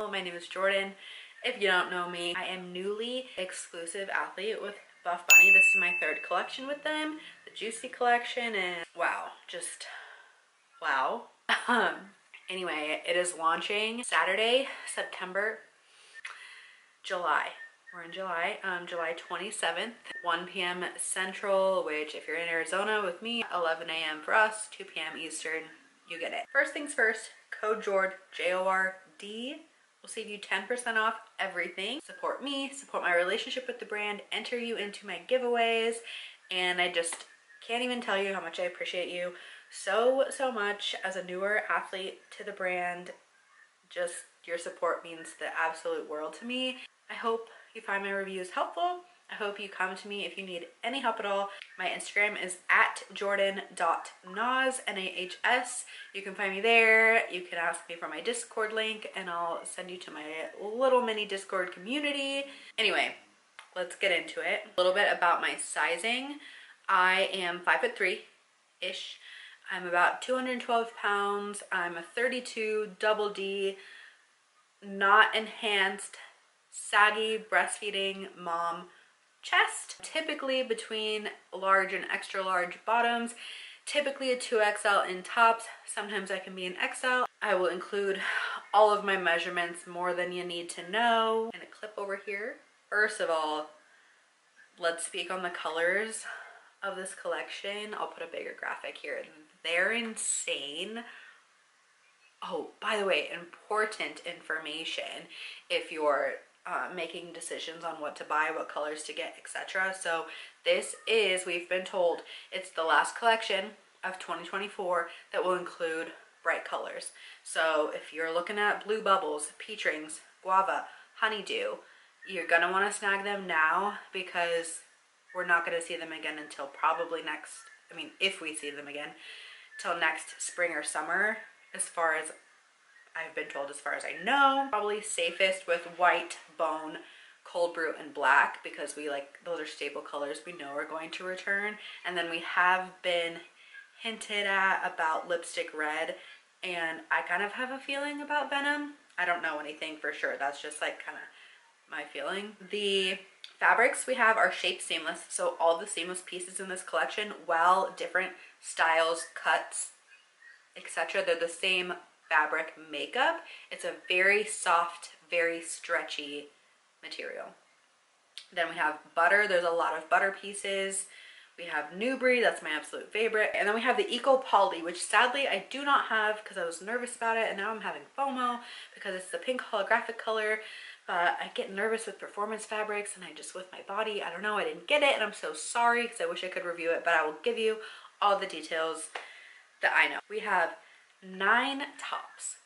channel. My name is Jordan. If you don't know me, I am newly exclusive athlete with Buffbunny. This is my third collection with them, the Juicy collection, and wow, just wow. Anyway, it is launching Saturday, July. We're in July, July 27th, 1 p.m. Central, which if you're in Arizona with me, 11 a.m. for us, 2 p.m. Eastern, you get it. First things first, code JORD, J-O-R-D, will save you 10% off everything. Support me, support my relationship with the brand, enter you into my giveaways, and I just can't even tell you how much I appreciate you so much as a newer athlete to the brand. Just your support means the absolute world to me. I hope you find my reviews helpful. I hope you come to me if you need any help at all. My Instagram is at jordan.nahs, N-A-H-S. You can find me there. You can ask me for my Discord link and I'll send you to my little mini Discord community. Anyway, let's get into it. A little bit about my sizing. I am 5'3"-ish. I'm about 212 pounds. I'm a 32 double D, not enhanced, saggy breastfeeding mom chest, typically between large and extra large bottoms, typically a 2XL in tops. Sometimes I can be an XL. I will include all of my measurements, more than you need to know, and a clip over here. First of all, let's speak on the colors of this collection. I'll put a bigger graphic here. They're insane. Oh, by the way, important information if you're making decisions on what to buy, what colors to get, etc. So this is, we've been told, it's the last collection of 2024 that will include bright colors. So if you're looking at blue bubbles, peach rings, guava, honeydew, you're gonna want to snag them now because we're not going to see them again until probably next, I mean, if we see them again, till next spring or summer, as far as I've been told, as far as I know. Probably safest with white, bone, cold brew, and black, because we like, those are staple colors we know are going to return. And then we have been hinted at about lipstick red, and I kind of have a feeling about Venom. I don't know anything for sure. That's just like kind of my feeling. The fabrics we have are shape seamless, so all the seamless pieces in this collection, while different styles, cuts, etc., they're the same fabric makeup. It's a very soft, very stretchy material. Then we have butter. There's a lot of butter pieces. We have Newbury, that's my absolute favorite. And then we have the Eco Poly, which sadly I do not have because I was nervous about it, and now I'm having FOMO because it's the pink holographic color. But I get nervous with performance fabrics, and I just, with my body, I don't know, I didn't get it, and I'm so sorry because I wish I could review it, but I will give you all the details that I know. We have 9 tops.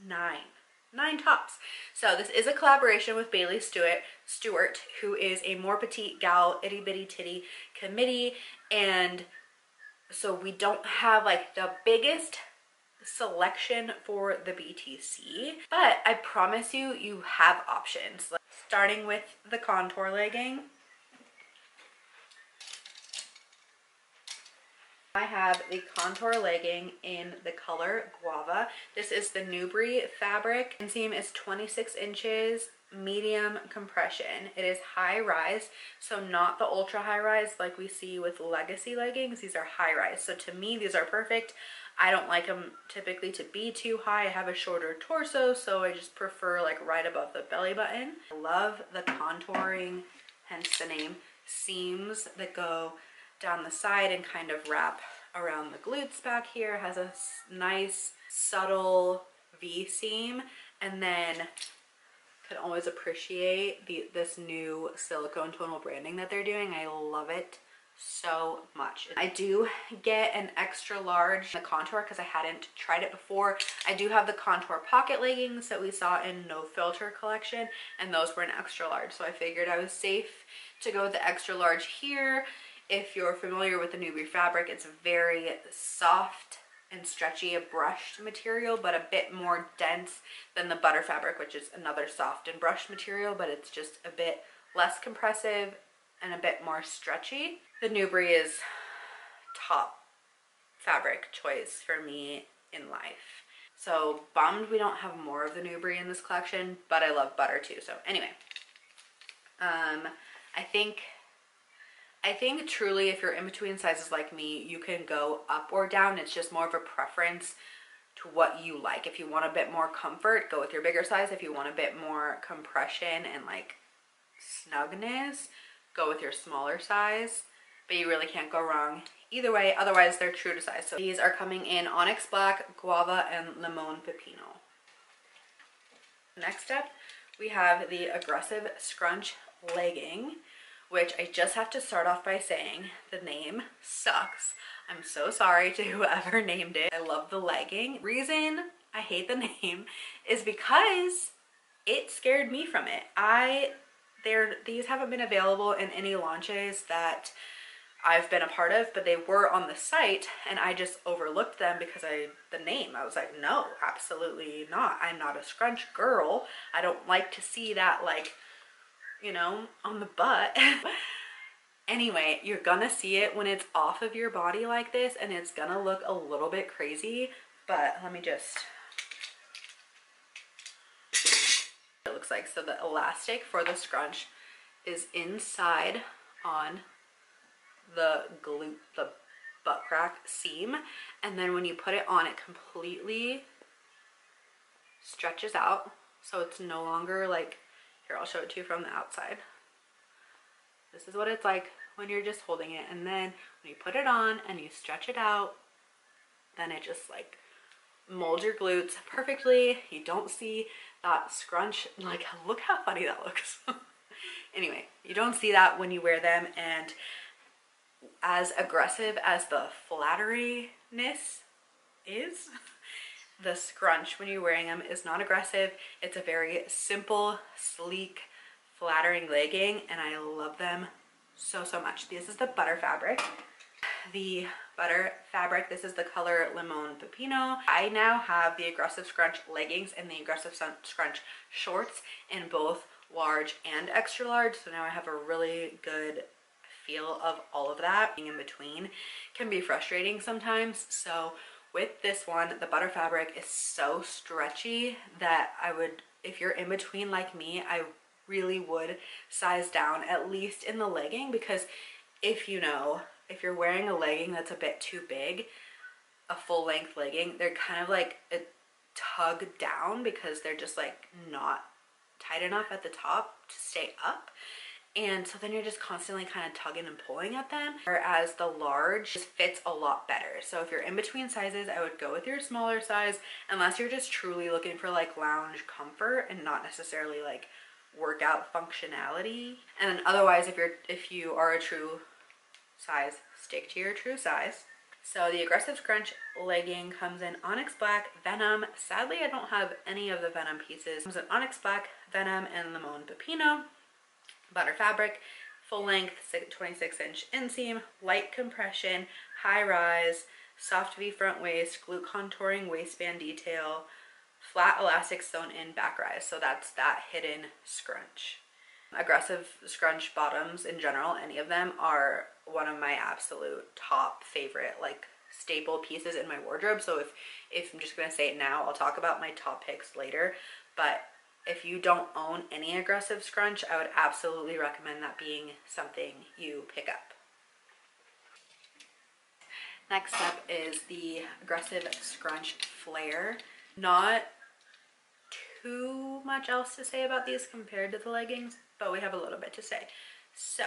9 tops. So this is a collaboration with Bailey Stewart, who is a more petite gal, itty bitty titty committee, and so we don't have like the biggest selection for the BTC, but I promise you, you have options. Starting with the contour legging. I have the contour legging in the color Guava. This is the Newbury fabric. Inseam is 26 inches, medium compression. It is high rise, so not the ultra high rise like we see with legacy leggings. These are high rise, so to me these are perfect. I don't like them typically to be too high. I have a shorter torso, so I just prefer like right above the belly button. I love the contouring, hence the name, seams that go down the side and kind of wrap around the glutes back here. Has a nice subtle V seam, and then can always appreciate this new silicone tonal branding that they're doing. I love it so much. I do get an extra large in the contour because I hadn't tried it before. I do have the contour pocket leggings that we saw in No Filter collection, and those were an extra large, so I figured I was safe to go with the extra large here. If you're familiar with the Newbury fabric, it's very soft and stretchy, a brushed material, but a bit more dense than the butter fabric, which is another soft and brushed material, but it's just a bit less compressive and a bit more stretchy. The Newbury is top fabric choice for me in life. So bummed we don't have more of the Newbury in this collection, but I love butter too. So anyway, I think truly if you're in between sizes like me, you can go up or down. It's just more of a preference to what you like. If you want a bit more comfort, go with your bigger size. If you want a bit more compression and like snugness, go with your smaller size. But you really can't go wrong either way. Otherwise, they're true to size. So these are coming in Onyx Black, Guava, and Limon Pepino. Next up, we have the Aggressive Scrunch Legging, which I just have to start off by saying the name sucks. I'm so sorry to whoever named it. I love the legging. Reason I hate the name is because it scared me from it. These haven't been available in any launches that I've been a part of, but they were on the site and I just overlooked them because the name. I was like, no, absolutely not. I'm not a scrunch girl. I don't like to see that, like, you know, on the butt. Anyway, you're gonna see it when it's off of your body like this, and it's gonna look a little bit crazy, but let me just, it looks like, so the elastic for the scrunch is inside on the glute, the butt crack seam, and then when you put it on, it completely stretches out, so it's no longer like, here, I'll show it to you from the outside. This is what it's like when you're just holding it, and then when you put it on and you stretch it out, then it just like molds your glutes perfectly. You don't see that scrunch, like, look how funny that looks. Anyway, you don't see that when you wear them, and as aggressive as the flatteriness is, the scrunch when you're wearing them is not aggressive. It's a very simple, sleek, flattering legging, and I love them so much. This is the butter fabric. The butter fabric, this is the color Limon Pepino. I now have the Aggressive Scrunch leggings and the Aggressive Scrunch shorts in both large and extra large, so now I have a really good feel of all of that. Being in between can be frustrating sometimes, so with this one, the butter fabric is so stretchy that I would, if you're in between like me, I really would size down, at least in the legging, because if you're wearing a legging that's a bit too big, a full length legging, they're kind of like a tug down because they're just like not tight enough at the top to stay up. And so then you're just constantly kind of tugging and pulling at them, whereas the large just fits a lot better. So if you're in between sizes, I would go with your smaller size, unless you're just truly looking for like lounge comfort and not necessarily like workout functionality. And then otherwise, if you are a true size, stick to your true size. So the Aggressive Scrunch legging comes in Onyx Black, Venom. Sadly, I don't have any of the Venom pieces. It comes in Onyx Black, Venom, and Limon Pepino. Butter fabric, full length, 26-inch inseam, light compression, high rise, soft V front waist, glute contouring waistband detail, flat elastic sewn in back rise. So that's that hidden scrunch. Aggressive Scrunch bottoms in general, any of them, are one of my absolute top favorite, like, staple pieces in my wardrobe. So if I'm just gonna say it now, I'll talk about my top picks later, but if you don't own any Aggressive Scrunch, I would absolutely recommend that being something you pick up. Next up is the Aggressive Scrunch Flare. Not too much else to say about these compared to the leggings, but we have a little bit to say. So,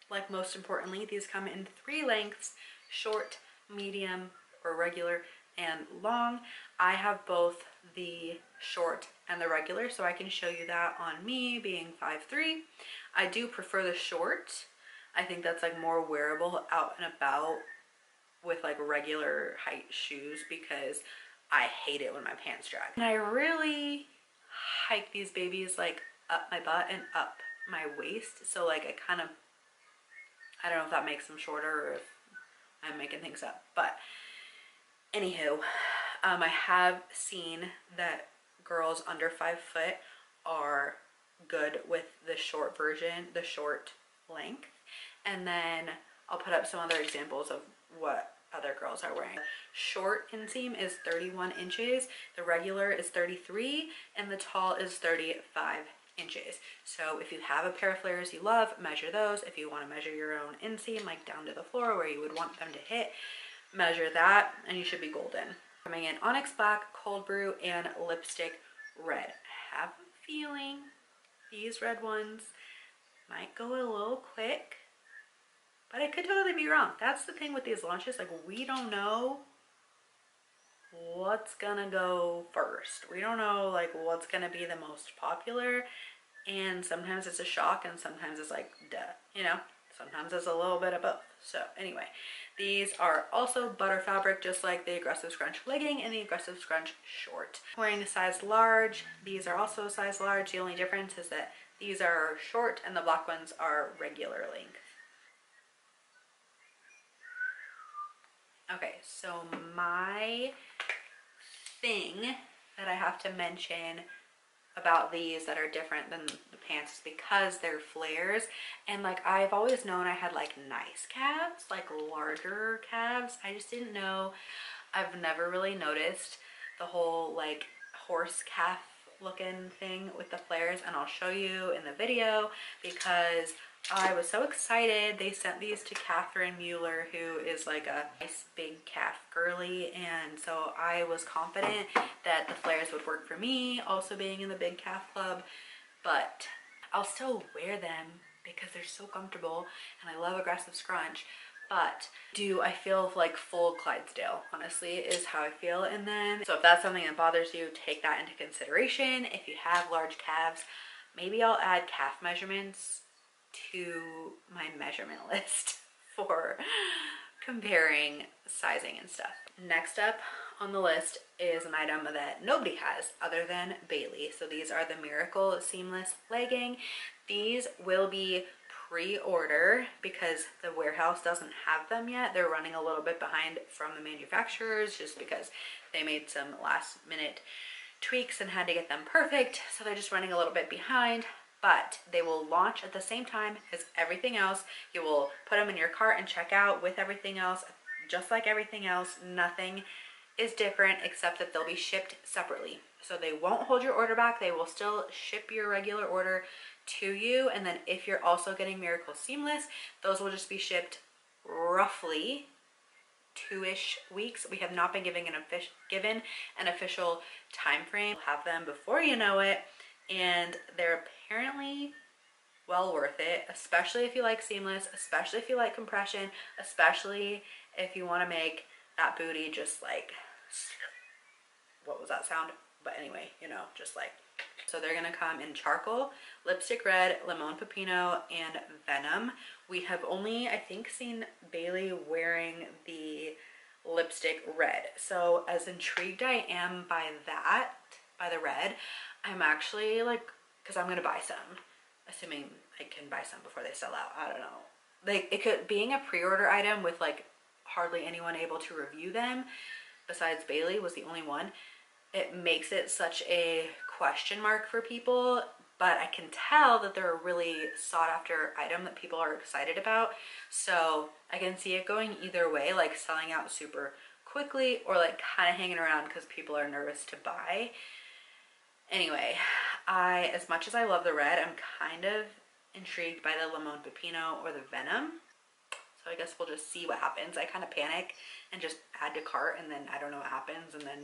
like, most importantly, these come in 3 lengths: short, medium, or regular, and long. I have both the short and the regular, so I can show you that on me, being 5'3". I do prefer the short. I think that's like more wearable out and about with like regular height shoes, because I hate it when my pants drag. And I really hike these babies like up my butt and up my waist, so like I don't know if that makes them shorter or if I'm making things up, but anywho, I have seen that girls under 5 foot are good with the short version, the short length, and then I'll put up some other examples of what other girls are wearing. Short inseam is 31 inches, the regular is 33, and the tall is 35 inches. So if you have a pair of flares you love, measure those. If you want to measure your own inseam, like down to the floor where you would want them to hit, measure that, and you should be golden. Coming in Onyx Black, Cold Brew, and Lipstick Red. I have a feeling these red ones might go a little quick, but I could totally be wrong. That's the thing with these launches, like we don't know what's gonna go first. We don't know like what's gonna be the most popular, and sometimes it's a shock and sometimes it's like duh, you know, sometimes it's a little bit of both. So anyway, these are also butter fabric, just like the Aggressive Scrunch legging and the Aggressive Scrunch short. Wearing a size large. These are also a size large. The only difference is that these are short and the black ones are regular length. Okay, so my thing that I have to mention about these that are different than the pants is because they're flares, and like I've always known I had like nice calves, like larger calves. I just didn't know. I've never really noticed the whole like horse calf looking thing with the flares, and I'll show you in the video because I was so excited. They sent these to Catherine Mueller, who is like a nice big calf girly, and so I was confident that the flares would work for me, also being in the big calf club, but I'll still wear them because they're so comfortable and I love Aggressive Scrunch. But do I feel like full Clydesdale, honestly, is how I feel in them. So if that's something that bothers you, take that into consideration. If you have large calves, maybe I'll add calf measurements to my measurement list for comparing sizing and stuff. Next up on the list is an item that nobody has other than Bailey. So these are the Miracle Seamless Legging. These will be pre-order because the warehouse doesn't have them yet. They're running a little bit behind from the manufacturers just because they made some last minute tweaks and had to get them perfect. So they're just running a little bit behind, but they will launch at the same time as everything else. You will put them in your cart and check out with everything else. Just like everything else, nothing is different except that they'll be shipped separately. So they won't hold your order back. They will still ship your regular order to you. And then if you're also getting Miracle Seamless, those will just be shipped roughly 2-ish weeks. We have not been given an official time frame. We'll have them before you know it, and they're apparently well worth it, especially if you like seamless, especially if you like compression, especially if you want to make that booty just like, what was that sound? But anyway, you know, just like, so they're gonna come in Charcoal, Lipstick Red, Limon Pepino, and Venom. We have only, I think, seen Bailey wearing the Lipstick Red. So as intrigued I am by that, by the red, I'm actually like, because I'm gonna buy some, assuming I can buy some before they sell out. I don't know. Like, it could, being a pre-order item with like hardly anyone able to review them besides Bailey was the only one, it makes it such a question mark for people. But I can tell that they're a really sought after item that people are excited about. So I can see it going either way, like selling out super quickly or like kind of hanging around because people are nervous to buy. Anyway, as much as I love the red, I'm kind of intrigued by the Limon Pepino or the Venom. So I guess we'll just see what happens. I kind of panic and just add to cart, and then I don't know what happens, and then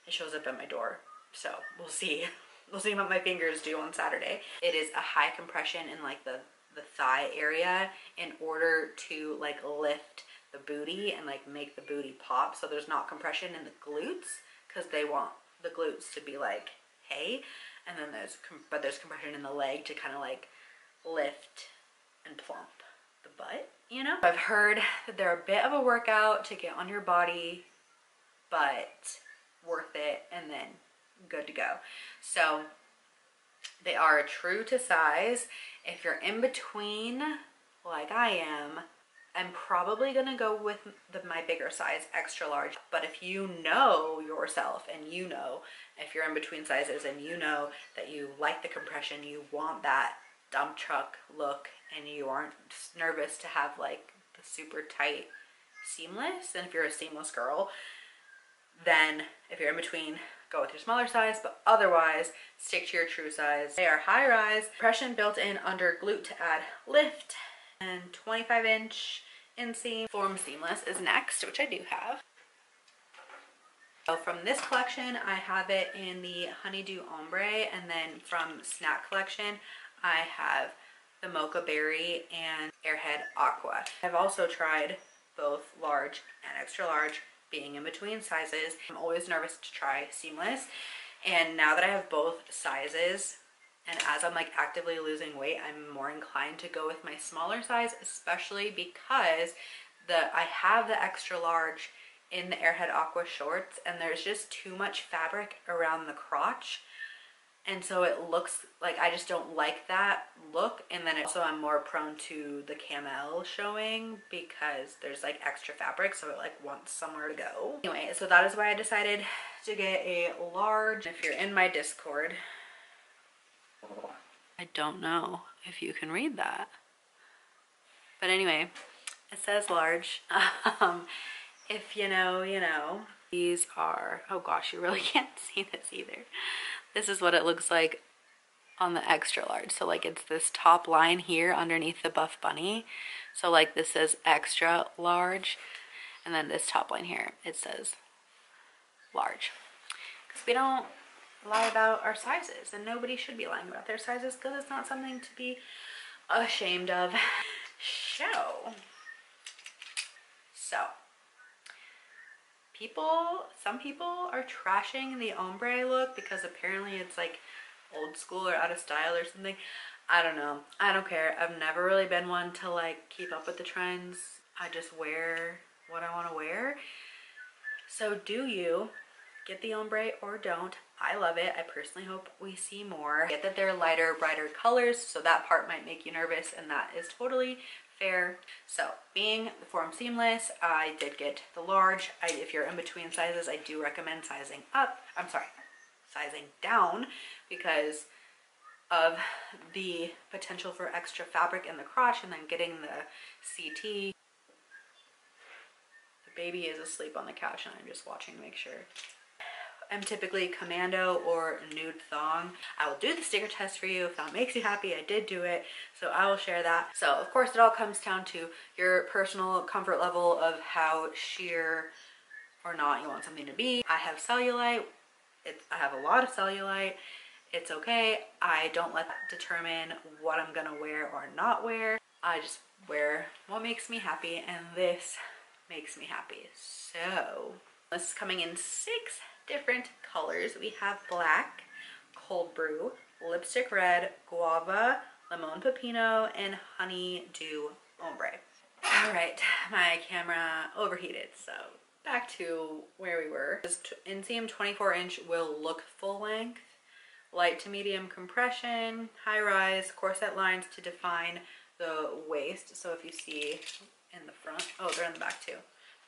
it shows up at my door. So we'll see. We'll see what my fingers do on Saturday. It is a high compression in like the thigh area in order to like lift the booty and like make the booty pop. So there's not compression in the glutes because they want the glutes to be like, hey, and then there's compression in the leg to kind of like lift and plump the butt, you know? I've heard that they're a bit of a workout to get on your body, but worth it, and then good to go. So they are true to size. If you're in between like I am, I'm probably gonna go with my bigger size, extra large. But if you know yourself and you know if you're in between sizes and you know that you like the compression, you want that dump truck look, and you aren't nervous to have like the super tight seamless. And if you're a seamless girl, then if you're in between, go with your smaller size, but otherwise stick to your true size. They are high rise, compression built in under glute to add lift, and 25-inch inseam. Form seamless is next, which I do have. So from this collection, I have it in the Honeydew Ombre, and then from Snack Collection, I have the Mocha Berry and Airhead Aqua. I've also tried both large and extra large, being in between sizes. I'm always nervous to try seamless, and now that I have both sizes, and as I'm like actively losing weight, I'm more inclined to go with my smaller size, especially because I have the extra large in the Airhead Aqua shorts, and there's just too much fabric around the crotch, and so it looks like I just don't like that look. And then also I'm more prone to the camel showing because there's like extra fabric, so it like wants somewhere to go. Anyway, so that is why I decided to get a large. If you're in my Discord, I don't know if you can read that, but anyway, it says large. If you know, you know. These are, oh gosh, you really can't see this either. This is what it looks like on the extra large. So like it's this top line here underneath the Buffbunny. So like this says extra large, and then this top line here, it says large. Because we don't lie about our sizes, and nobody should be lying about their sizes because it's not something to be ashamed of. So some people are trashing the ombre look because apparently it's like old school or out of style or something. I don't know. I don't care. I've never really been one to like keep up with the trends. I just wear what I want to wear. So do you get the ombre or don't? I love it. I personally hope we see more. I get that they're lighter, brighter colors, so that part might make you nervous, and that is totally fair. So being the form seamless, I did get the large. If you're in between sizes, I do recommend sizing up. I'm sorry, sizing down, because of the potential for extra fabric in the crotch and then getting the CT. The baby is asleep on the couch and I'm just watching to make sure. I'm typically commando or nude thong. I will do the sticker test for you if that makes you happy. I did do it, so I will share that. So of course it all comes down to your personal comfort level of how sheer or not you want something to be. I have cellulite. I have a lot of cellulite. It's okay. I don't let that determine what I'm gonna wear or not wear. I just wear what makes me happy, and this makes me happy. So this is coming in 6 different colors. We have black, cold brew, lipstick red, guava, lemon pepino, and honeydew ombre. All right, my camera overheated, so back to where we were. This inseam 24-inch will look full length, light to medium compression, high rise, corset lines to define the waist. So if you see in the front, oh, they're in the back too.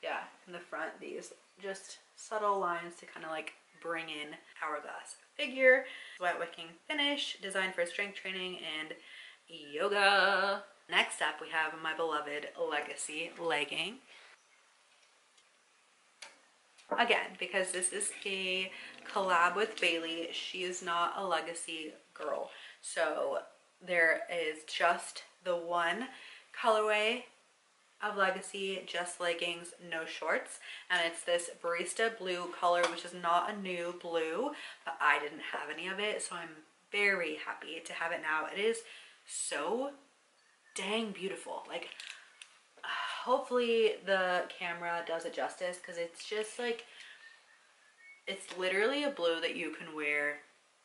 Yeah, in the front, these just subtle lines to kind of like bring in hourglass figure. Wet wicking finish, designed for strength training and yoga. Next up, we have my beloved Legacy legging. Again, because this is a collab with Bailey, she is not a Legacy girl. So there is just the one colorway of Legacy, just leggings, no shorts, and it's this barista blue color, which is not a new blue, but I didn't have any of it, so I'm very happy to have it now. It is so dang beautiful. Like, hopefully the camera does it justice, because it's just like, it's literally a blue that you can wear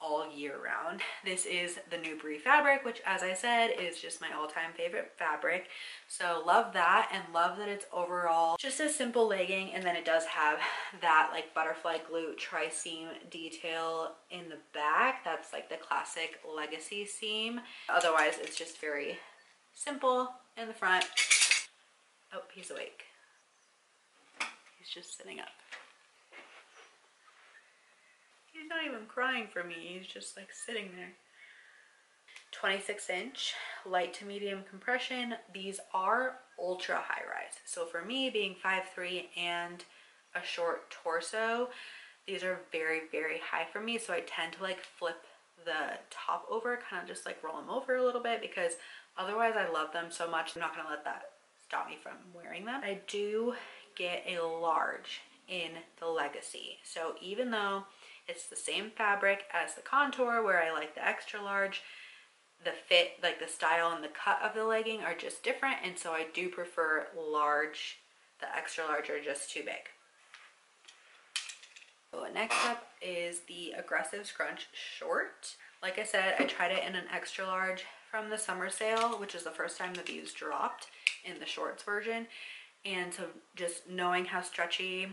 all year round. This is the new Brie fabric, which, as I said, is just my all-time favorite fabric. So love that, and love that it's overall just a simple legging, and then it does have that like butterfly glute tri-seam detail in the back. That's like the classic Legacy seam. Otherwise, it's just very simple in the front. Oh, he's awake. He's just sitting up. He's not even crying for me, he's just like sitting there. 26-inch light to medium compression. These are ultra high rise. So for me, being 5'3" and a short torso, these are very, very high for me. So I tend to like flip the top over, kind of just like roll them over a little bit, because otherwise I love them so much. I'm not gonna let that stop me from wearing them. I do get a large in the Legacy. So even though it's the same fabric as the Contour, where I like the extra large, the fit, like the style and the cut of the legging are just different. And so I do prefer large. The extra large are just too big. So next up is the Aggressive Scrunch Short. Like I said, I tried it in an extra large from the summer sale, which is the first time that these dropped in the shorts version. And so just knowing how stretchy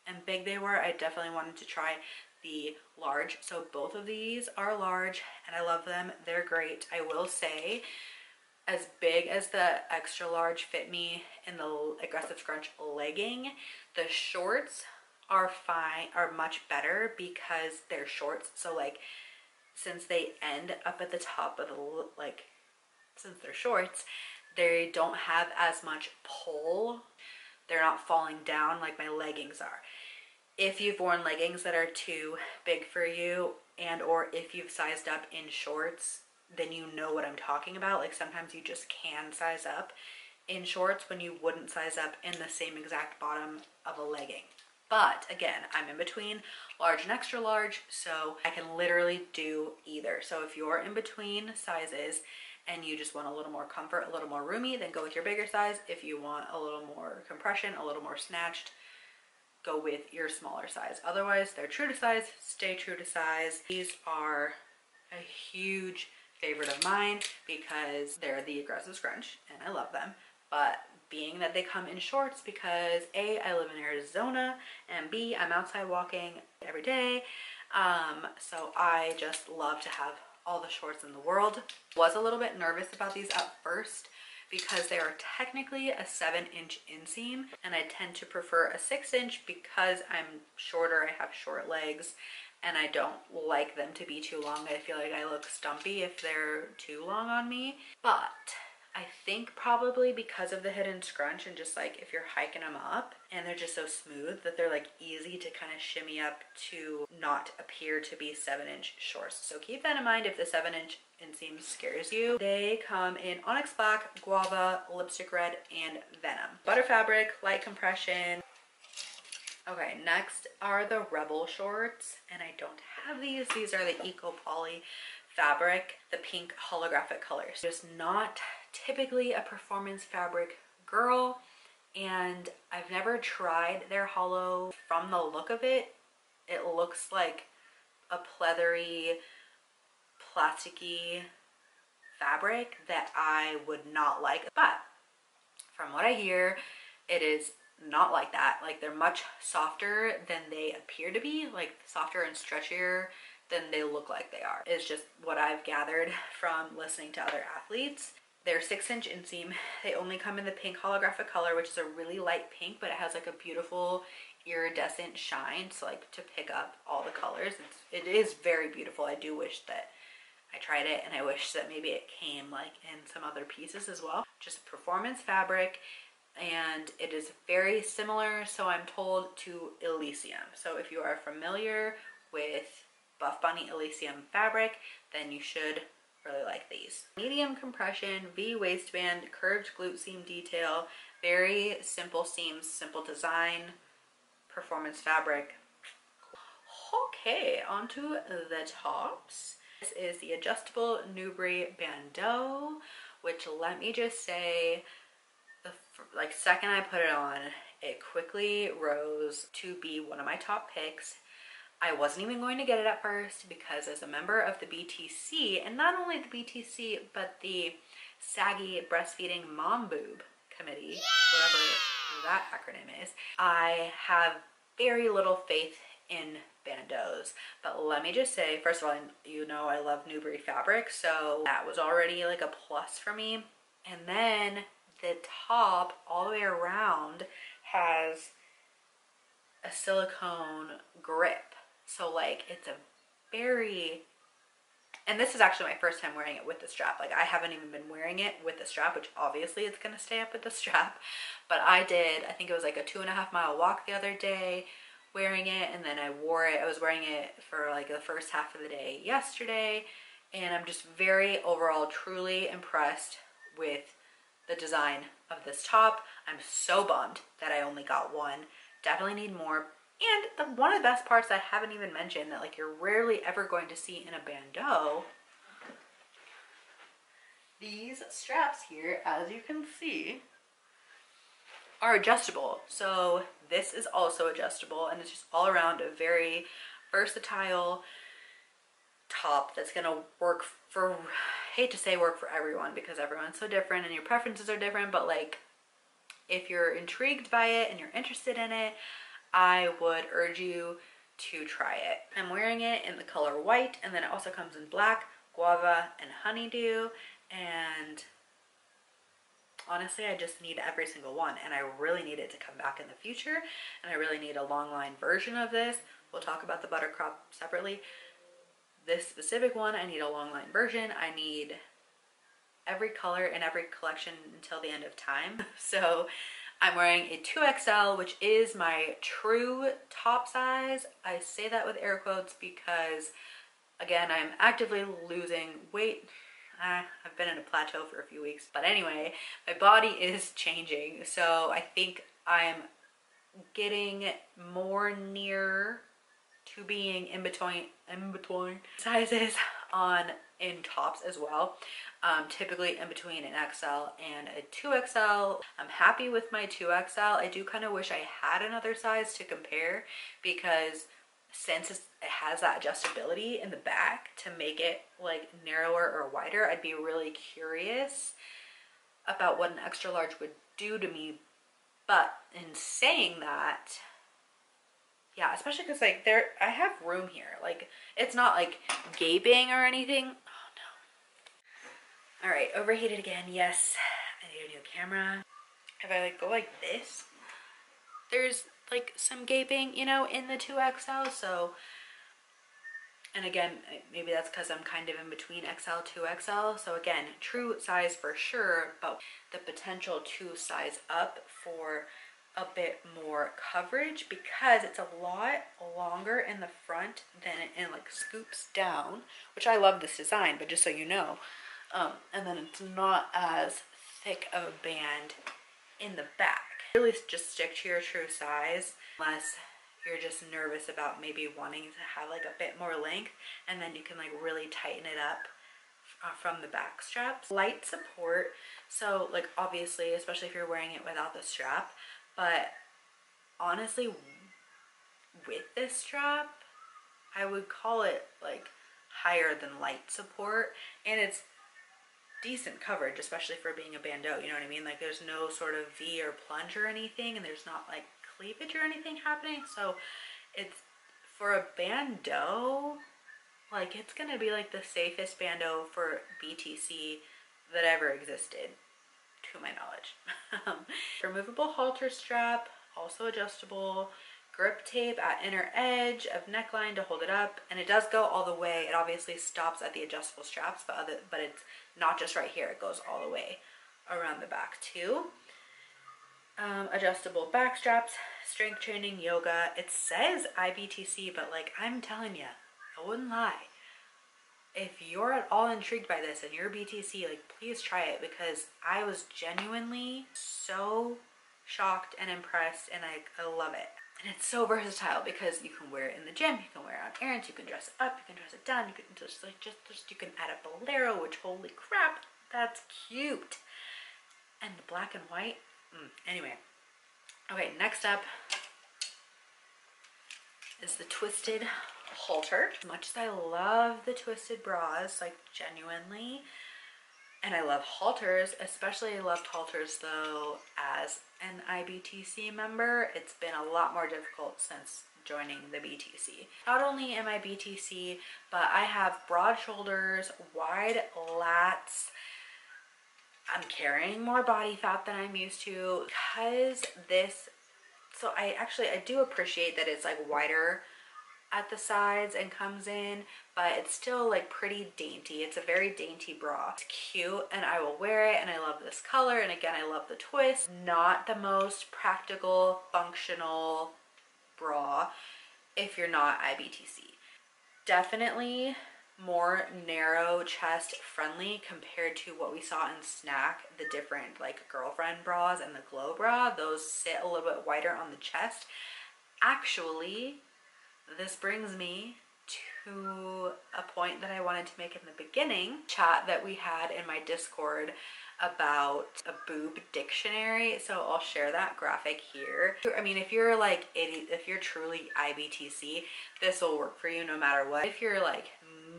and big they were, I definitely wanted to try the large. So both of these are large and I love them. They're great. I will say, as big as the extra large fit me in the Aggressive Scrunch legging, the shorts are fine, are much better because they're shorts. So like, since they end up at the top of the, like, since they're shorts, they don't have as much pull. They're not falling down like my leggings are. If you've worn leggings that are too big for you, and or if you've sized up in shorts, then you know what I'm talking about. Like sometimes you just can size up in shorts when you wouldn't size up in the same exact bottom of a legging. But again, I'm in between large and extra large, so I can literally do either. So if you're in between sizes and you just want a little more comfort, a little more roomy, then go with your bigger size. If you want a little more compression, a little more snatched, go with your smaller size. Otherwise, they're true to size, stay true to size. These are a huge favorite of mine because they're the Aggressive Scrunch and I love them. But being that they come in shorts, because A, I live in Arizona, and B, I'm outside walking every day. So I just love to have all the shorts in the world. Was a little bit nervous about these at first because they are technically a 7-inch inseam, and I tend to prefer a 6-inch because I'm shorter, I have short legs, and I don't like them to be too long. I feel like I look stumpy if they're too long on me. But I think probably because of the hidden scrunch and just like if you're hiking them up and they're just so smooth that they're like easy to kind of shimmy up to not appear to be 7-inch shorts. So keep that in mind if the 7-inch inseam scares you. They come in Onyx Black, Guava, Lipstick Red, and Venom. Butter fabric, light compression. Okay, next are the Rebel shorts, and I don't have these. These are the Eco Poly fabric, the pink holographic colors. Just not typically a performance fabric girl, and I've never tried their hollow. From the look of it, it looks like a pleathery, plasticky fabric that I would not like. But from what I hear, it is not like that. Like they're much softer than they appear to be, like softer and stretchier than they look like they are. It's just what I've gathered from listening to other athletes. They're 6-inch inseam. They only come in the pink holographic color, which is a really light pink, but it has like a beautiful iridescent shine, so like to pick up all the colors. It is very beautiful. I do wish that I tried it, and I wish that maybe it came like in some other pieces as well. Just performance fabric, and it is very similar, so I'm told, to Elysium. So if you are familiar with Buffbunny Elysium fabric, then you should really like these. Medium compression, V waistband, curved glute seam detail, very simple seams, simple design, performance fabric. Okay, onto the tops. This is the adjustable Newbury bandeau, which, let me just say, the second I put it on, it quickly rose to be one of my top picks. I wasn't even going to get it at first because as a member of the BTC, and not only the BTC, but the Saggy Breastfeeding Mom Boob Committee, whatever that acronym is, I have very little faith in bandeaus. But let me just say, first of all, you know I love Newbury fabric, so that was already like a plus for me. And then the top all the way around has a silicone grip. So like it's a very And this is actually my first time wearing it with the strap. Like, I haven't even been wearing it with the strap, which obviously it's gonna stay up with the strap. But I think it was like a 2.5 mile walk the other day wearing it, and then I wore it. I was wearing it for like the first half of the day yesterday, and I'm just very overall truly impressed with the design of this top. I'm so bummed that I only got one. Definitely need more. And one of the best parts that I haven't even mentioned that like you're rarely ever going to see in a bandeau, these straps here, as you can see, are adjustable. So this is also adjustable, and it's just all around a very versatile top that's gonna work for, I hate to say work for everyone because everyone's so different and your preferences are different, but like if you're intrigued by it and you're interested in it, I would urge you to try it. I'm wearing it in the color white, and then it also comes in black, guava, and honeydew. And honestly, I just need every single one, and I really need it to come back in the future, and I really need a long line version of this. We'll talk about the buttercrop separately. This specific one, I need a long line version. I need every color in every collection until the end of time. So I'm wearing a 2XL, which is my true top size. I say that with air quotes because, again, I'm actively losing weight. I've been in a plateau for a few weeks. But anyway, my body is changing. So I think I'm getting more near to being in between sizes in tops as well. Typically in between an XL and a 2XL. I'm happy with my 2XL. I do kind of wish I had another size to compare, because since it has that adjustability in the back to make it like narrower or wider, I'd be really curious about what an extra large would do to me. But in saying that, yeah, especially because like I have room here. Like, it's not like gaping or anything. Oh no. All right, overheated again. Yes, I need a new camera. If I like go like this, there's like some gaping, you know, in the 2XL. So, and again, maybe that's because I'm kind of in between XL, 2XL. So again, true size for sure, but the potential to size up for a bit more coverage, because it's a lot longer in the front than it like scoops down, which I love this design, but just so you know. And then it's not as thick of a band in the back. Really just stick to your true size unless you're just nervous about maybe wanting to have like a bit more length, and then you can like really tighten it up from the back straps. Light support, so like obviously, especially if you're wearing it without the strap, but honestly with this strap, I would call it like higher than light support, and it's decent coverage, especially for being a bandeau, you know what I mean? Like there's no sort of V or plunge or anything, and there's not like cleavage or anything happening. So it's, for a bandeau, like it's gonna be like the safest bandeau for BTC that ever existed, to my knowledge. Removable halter strap, also adjustable. Grip tape at inner edge of neckline to hold it up, and it does go all the way. It obviously stops at the adjustable straps, but it's not just right here, it goes all the way around the back too. Adjustable back straps, strength training, yoga. It says IBTC, but like I'm telling you, I wouldn't lie. If you're at all intrigued by this and you're BTC, like please try it, because I was genuinely so shocked and impressed, and I love it. And it's so versatile because you can wear it in the gym, you can wear it on errands, you can dress it up, you can dress it down, you can just you can add a bolero, which holy crap, that's cute. And the black and white, anyway. Okay, next up is the twisted halter. As much as I love the twisted bras, like genuinely, and I love halters, especially I loved halters though as an IBTC member, it's been a lot more difficult since joining the BTC. Not only am I BTC, but I have broad shoulders, wide lats. I'm carrying more body fat than I'm used to because this, so I do appreciate that it's like wider at the sides and comes in, but it's still like pretty dainty. It's a very dainty bra. It's cute and I will wear it, and I love this color, and again I love the twist. Not the most practical, functional bra if you're not IBTC. Definitely more narrow chest friendly compared to what we saw in Snack, the different like girlfriend bras and the glow bra. Those sit a little bit wider on the chest. Actually, this brings me to a point that I wanted to make in the beginning chat that we had in my Discord about a boob dictionary. So I'll share that graphic here. I mean, if you're like if you're truly IBTC, this will work for you no matter what. If you're like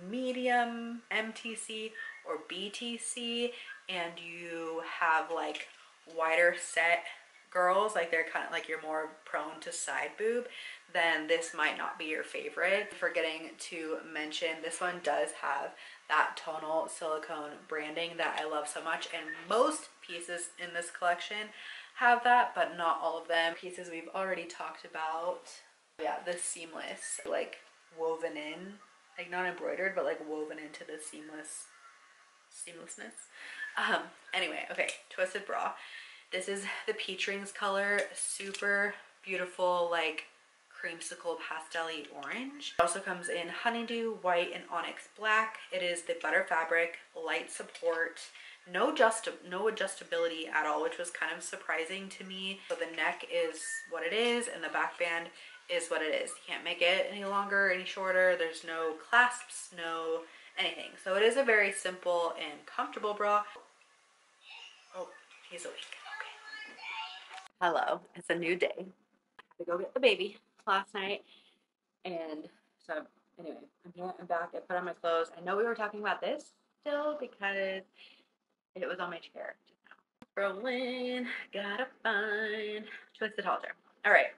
medium MTC or BTC and you have like wider set girls, like they're kind of like you're more prone to side boob, then this might not be your favorite. Forgetting to mention, this one does have that tonal silicone branding that I love so much, and most pieces in this collection have that, but not all of them. Pieces we've already talked about. Yeah, the seamless, like woven in, like not embroidered, but like woven into the seamlessness. Anyway, okay, twisted bra. This is the peach rings color, super beautiful, like creamsicle pastel-y orange. It also comes in honeydew, white, and onyx black. It is the butter fabric, light support, no adjustability at all, which was kind of surprising to me. So the neck is what it is, and the back band is what it is. You can't make it any longer, any shorter. There's no clasps, no anything. So it is a very simple and comfortable bra. Oh, he's awake. Hello, it's a new day. I had to go get the baby last night, and so anyway, I'm here, I'm back. I put on my clothes. I know we were talking about this still because it was on my chair just now. Rolling, gotta find twisted halter. All right,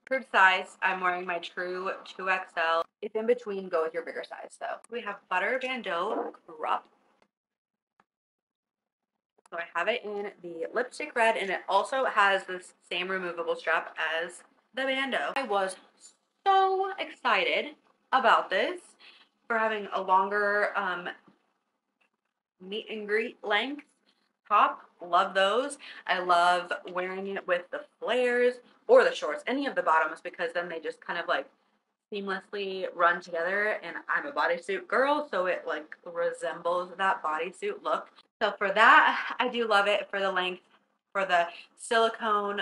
approved size. I'm wearing my true 2XL. If in between, go with your bigger size though. We have butter bandeau crop. So I have it in the lipstick red, and it also has this same removable strap as the bandeau. I was so excited about this for having a longer meet and greet length top. Love those. I love wearing it with the flares or the shorts, any of the bottoms, because then they just kind of like seamlessly run together, and I'm a bodysuit girl, so it like resembles that bodysuit look. So for that, I do love it for the length, for the silicone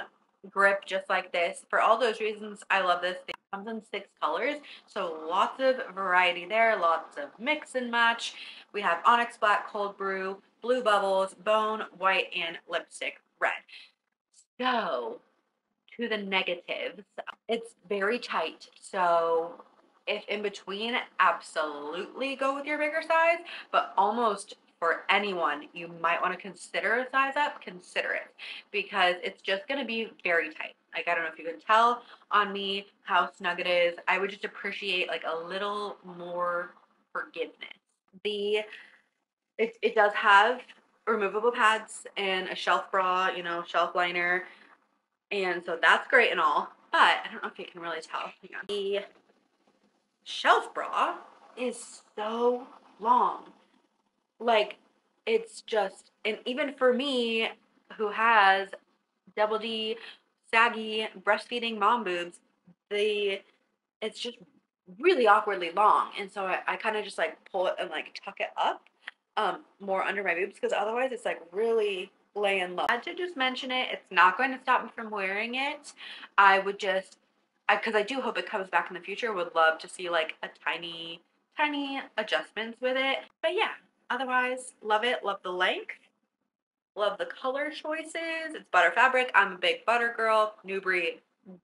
grip, just like this. For all those reasons, I love this. It comes in 6 colors, so lots of variety there, lots of mix and match. We have onyx black, cold brew, blue bubbles, bone, white, and lipstick red. So to the negatives, it's very tight. So if in between, absolutely go with your bigger size, but almost for anyone you might want to consider a size up, consider it, because it's just going to be very tight. Like, I don't know if you can tell on me how snug it is. I would just appreciate like a little more forgiveness. It does have removable pads and a shelf bra, you know, shelf liner, and so that's great and all, but I don't know if you can really tell. Hang on. The shelf bra is so long. Like, it's just, and even for me who has double D, saggy, breastfeeding mom boobs, it's just really awkwardly long. And so I kind of just like pull it and like tuck it up more under my boobs, because otherwise it's like really laying low. I had to just mention it. It's not going to stop me from wearing it. I would just, because I do hope it comes back in the future, would love to see like a tiny adjustments with it. But yeah, otherwise love it. Love the length. Love the color choices. It's butter fabric. I'm a big butter girl. Newbury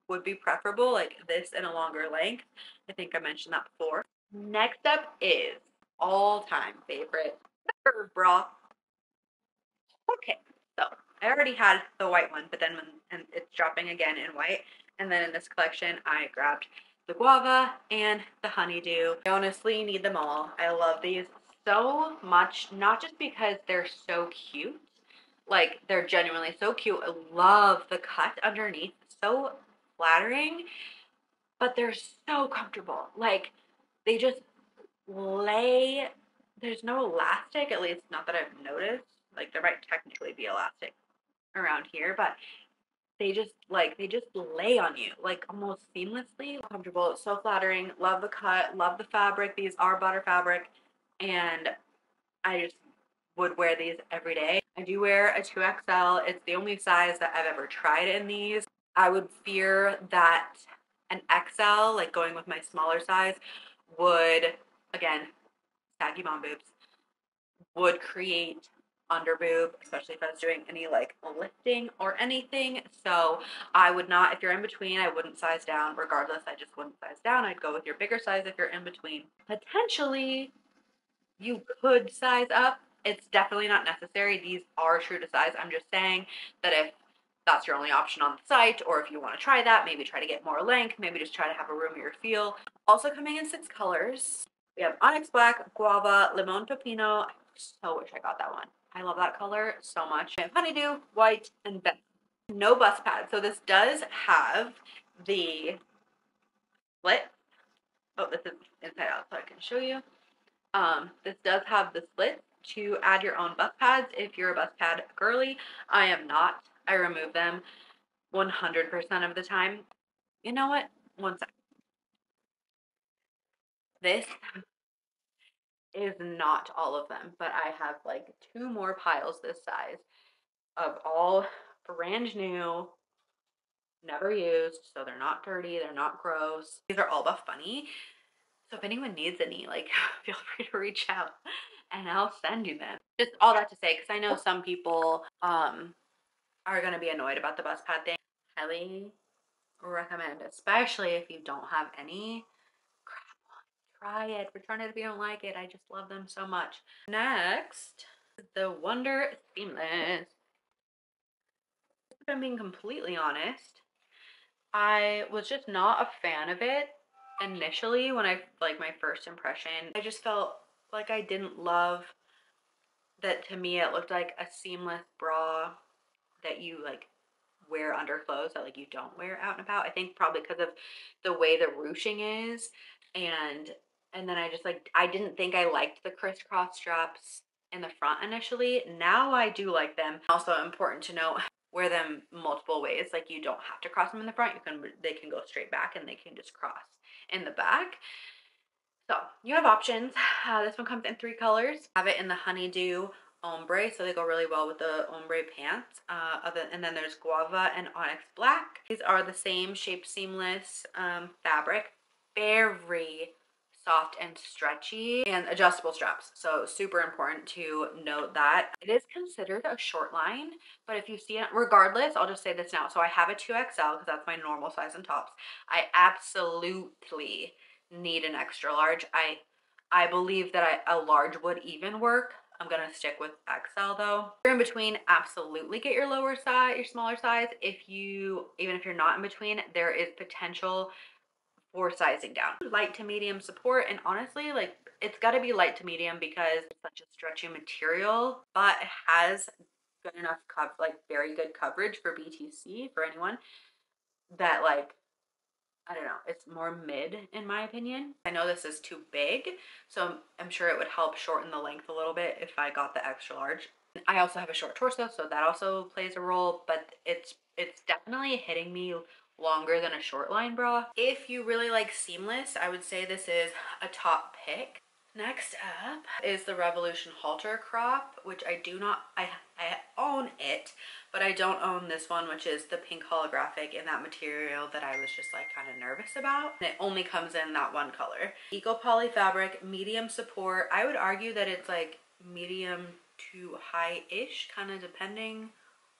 would be preferable, like this in a longer length. I think I mentioned that before. Next up is all-time favorite, the curve bra. Okay, so I already had the white one, but then and it's dropping again in white. And then in this collection, I grabbed the guava and the honeydew. I honestly need them all. I love these so much, not just because they're so cute, like they're genuinely so cute. I love the cut underneath, so flattering. but they're so comfortable. Like, they just lay, there's no elastic, at least not that I've noticed. Like, there might technically be elastic around here, but they just lay on you like almost seamlessly. Comfortable, it's so flattering. Love the cut, love the fabric. These are butter fabric, and I just would wear these every day. I do wear a 2XL. It's the only size that I've ever tried in these. I would fear that an XL, like going with my smaller size, would, again, saggy mom boobs, would create under boob, especially if I was doing any like lifting or anything. So I would not, if you're in between, I wouldn't size down. Regardless, I just wouldn't size down. I'd go with your bigger size if you're in between. Potentially, you could size up. It's definitely not necessary. These are true to size. I'm just saying that if that's your only option on the site, or if you want to try that, maybe try to get more length, maybe just try to have a roomier feel. Also coming in 6 colors. We have Onyx Black, Guava, Limon Pepino. I so wish I got that one. I love that color so much. We have Honeydew, White, and Best. No bust pad. So this does have the split. Oh, this is inside out, so I can show you. This does have the split to add your own bust pads if you're a bust pad girly. I am not. I remove them 100% of the time. You know what? One sec. This is not all of them, but I have like 2 more piles this size of all brand new, never used, so they're not dirty, they're not gross. These are all Buffbunny. So if anyone needs any, like, feel free to reach out and I'll send you them. Just all that to say, because I know some people are going to be annoyed about the bust pad thing. Highly recommend, especially if you don't have any. Try it. Return it if you don't like it. I just love them so much. Next, the Wonder Seamless. If I'm being completely honest, I was just not a fan of it initially when I, like, my first impression. I just felt like I didn't love that. To me, it looked like a seamless bra that you like wear under clothes that like you don't wear out and about. I think probably because of the way the ruching is, and then I just like, I didn't think I liked the crisscross straps in the front initially. Now I do like them. Also important to note, wear them multiple ways. Like, you don't have to cross them in the front. They can go straight back and they can just cross in the back. So you have options. This one comes in 3 colors. I have it in the Honeydew ombre, so they go really well with the ombre pants. And then there's Guava and Onyx Black. These are the same shape seamless fabric, very soft and stretchy, and adjustable straps. So super important to note that. It is considered a short line, but if you see it, regardless, I'll just say this now. So I have a 2XL because that's my normal size in tops. I absolutely need an extra large. I believe that a large would even work. I'm gonna stick with XL though. If you're in between, absolutely get your lower size, your smaller size. Even if you're not in between, there is potential for sizing down. Light to medium support, and honestly, like, it's got to be light to medium because it's such a stretchy material, but it has good enough like very good coverage for BTC for anyone that, like, I don't know, it's more mid in my opinion. I know this is too big, so I'm sure it would help shorten the length a little bit if I got the extra large. I also have a short torso, so that also plays a role, but it's definitely hitting me longer than a short line bra. If you really like seamless, I would say this is a top pick. Next up is the Revolution halter crop, which I own it, but I don't own this one, which is the pink holographic in that material that I was just like kind of nervous about. And it only comes in that one color. Eco poly fabric, medium support. I would argue that it's like medium to high-ish, kind of depending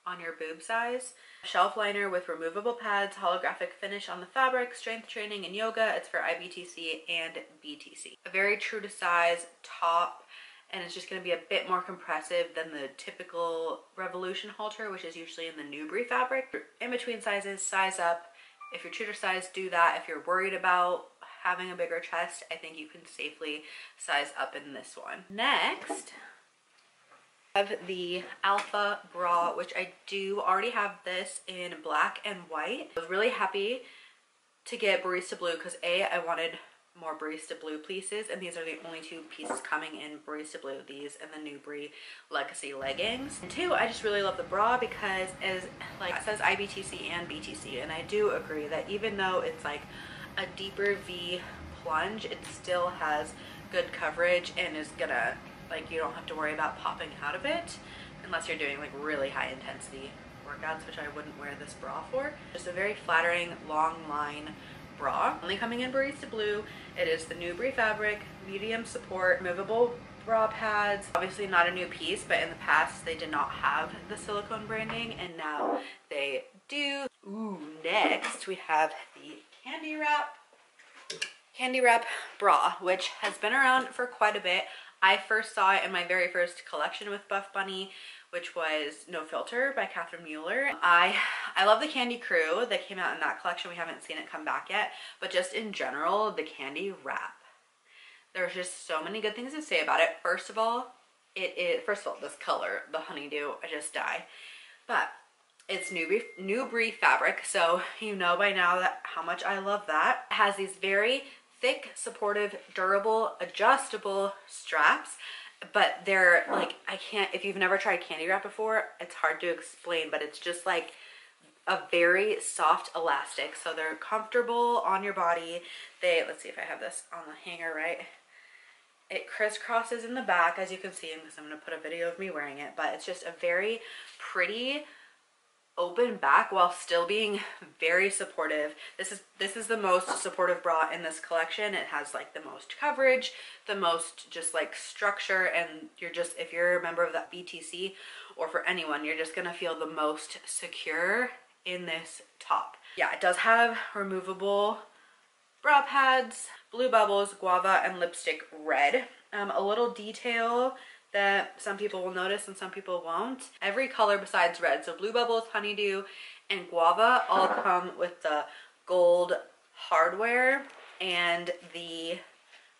on your boob size. Shelf liner with removable pads, holographic finish on the fabric, strength training and yoga. It's for IBTC and BTC. A very true to size top, and it's just going to be a bit more compressive than the typical Revolution halter, which is usually in the Newbury fabric. In between sizes, size up. If you're true to size, do that. If you're worried about having a bigger chest, I think you can safely size up in this one. Next, have the Alpha bra, which I do already have this in black and white. I was really happy to get barista blue because I wanted more barista blue pieces, and these are the only two pieces coming in barista blue, these and the new Brie Legacy leggings. And two, I just really love the bra because as like it says IBTC and BTC, and I do agree that even though it's like a deeper V plunge, it still has good coverage and is gonna, like, you don't have to worry about popping out of it unless you're doing like really high intensity workouts, which I wouldn't wear this bra for. Just a very flattering long line bra. Only coming in barista blue. It is the new Brie fabric, medium support, movable bra pads. Obviously not a new piece, but in the past they did not have the silicone branding, and now they do. Ooh, next we have the candy wrap bra, which has been around for quite a bit. I first saw it in my very first collection with Buffbunny, which was No Filter by Catherine Mueller. I love the Candy Crew that came out in that collection. We haven't seen it come back yet, but just in general, the candy wrap. There's just so many good things to say about it. First of all, this color, the honeydew, I just die. But it's new Brie fabric, so you know by now that how much I love that. It has these very thick, supportive, durable, adjustable straps, but they're like, if you've never tried candy wrap before, it's hard to explain, but it's just like a very soft elastic, so they're comfortable on your body. Let's see if I have this on the hanger right. It crisscrosses in the back, as you can see, because I'm going to put a video of me wearing it, but it's just a very pretty open back while still being very supportive. This is the most supportive bra in this collection. It has like the most coverage, the most just like structure, and if you're a member of that BTC, or for anyone, you're just gonna feel the most secure in this top. Yeah, it does have removable bra pads, blue bubbles, guava, and lipstick red. A little detail that some people will notice and some people won't. Every color besides red, so blue bubbles, honeydew, and guava all come with the gold hardware and the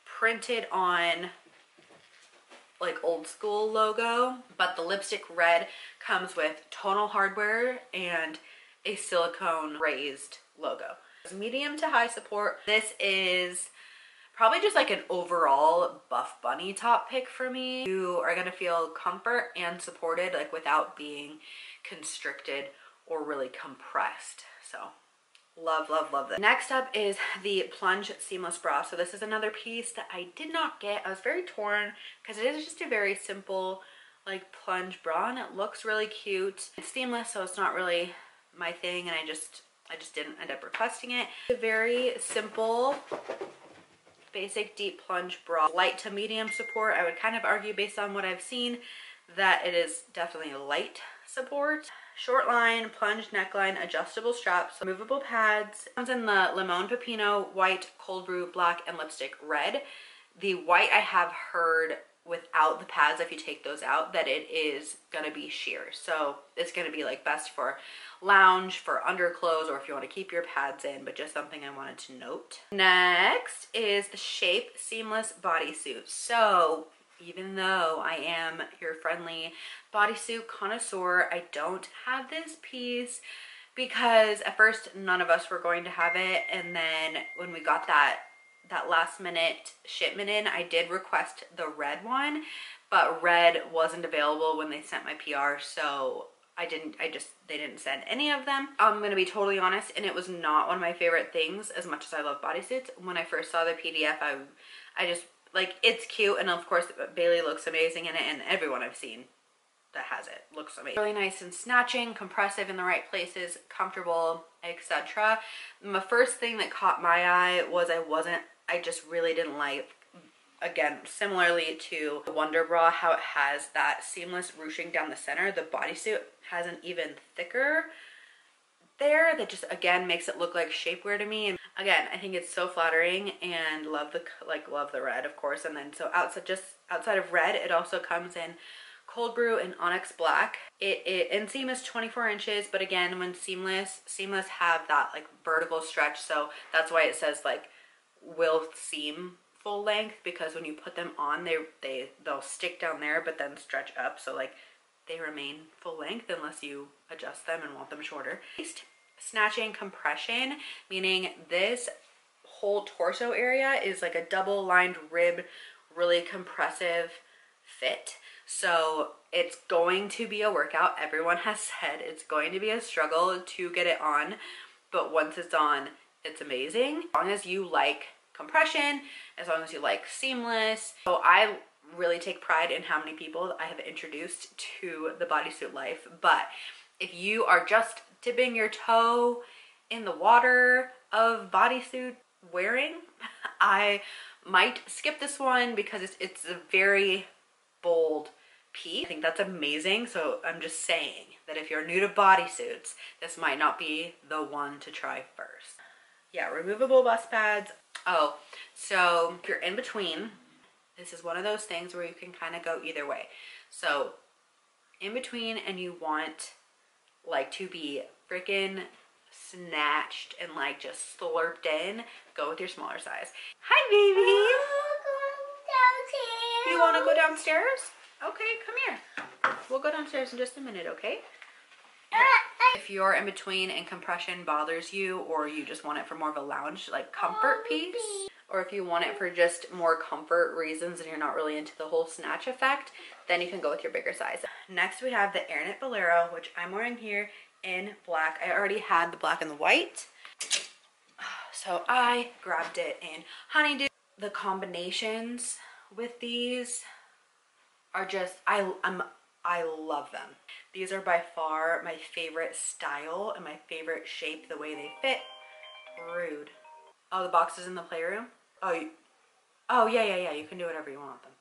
printed on like old school logo, but the lipstick red comes with tonal hardware and a silicone raised logo. Medium to high support. This is probably just like an overall Buffbunny top pick for me. You are gonna feel comfort and supported, like without being constricted or really compressed. So love, love, love this. Next up is the plunge seamless bra. So this is another piece that I did not get. I was very torn because it is just a very simple like plunge bra, and it looks really cute. It's seamless, so it's not really my thing, and I just didn't end up requesting it. It's a very simple basic deep plunge bra, light to medium support. I would kind of argue based on what I've seen that it is definitely light support. Short line, plunge neckline, adjustable straps, movable pads. It comes in the lemon pepino, white, cold brew, black, and lipstick red. The white, I have heard without the pads, if you take those out, that it is gonna be sheer. So it's gonna be like best for lounge, for underclothes, or if you want to keep your pads in, but just something I wanted to note. Next is the Shape Seamless Bodysuit. So even though I am your friendly bodysuit connoisseur, I don't have this piece because at first none of us were going to have it, and then when we got that last minute shipment in, I did request the red one, but red wasn't available when they sent my PR, so they didn't send any of them. I'm gonna be totally honest, and it was not one of my favorite things as much as I love bodysuits. When I first saw the PDF, I just, like, it's cute, and of course Bailey looks amazing in it, and everyone I've seen that has it looks amazing. Really nice and snatching, compressive in the right places, comfortable, etc. The first thing that caught my eye was I just really didn't like, again, similarly to the Wonder Bra, how it has that seamless ruching down the center. The bodysuit has an even thicker there that just, again, makes it look like shapewear to me. And again, I think it's so flattering, and love the red, of course. And then so outside of red, it also comes in cold brew and onyx black. Inseam is 24 inches, but again, when seamless have that like vertical stretch, so that's why it says like will seam full length, because when you put them on, they'll stick down there but then stretch up, so like they remain full length unless you adjust them and want them shorter. snatching compression, meaning this whole torso area is like a double lined rib, really compressive fit. So it's going to be a workout. Everyone has said it's going to be a struggle to get it on, but once it's on, it's amazing. As long as you like compression, as long as you like seamless. So I really take pride in how many people I have introduced to the bodysuit life. But if you are just dipping your toe in the water of bodysuit wearing, I might skip this one because it's a very bold piece. I think that's amazing. So I'm just saying that if you're new to bodysuits, this might not be the one to try first. Yeah, removable bust pads. Oh, so if you're in between, this is one of those things where you can kind of go either way. So in between and you want like to be freaking snatched and like just slurped in, go with your smaller size. Hi, baby. You want to go downstairs? Okay, come here. We'll go downstairs in just a minute, okay? If you're in between and compression bothers you, or you just want it for more of a lounge, like comfort piece, or if you want it for just more comfort reasons and you're not really into the whole snatch effect, then you can go with your bigger size. Next we have the Airknit Bolero, which I'm wearing here in black. I already had the black and the white, so I grabbed it in honeydew. The combinations with these are just, I love them. These are by far my favorite style and my favorite shape, the way they fit. Rude. Oh, the boxes in the playroom? Oh, yeah, you can do whatever you want with them.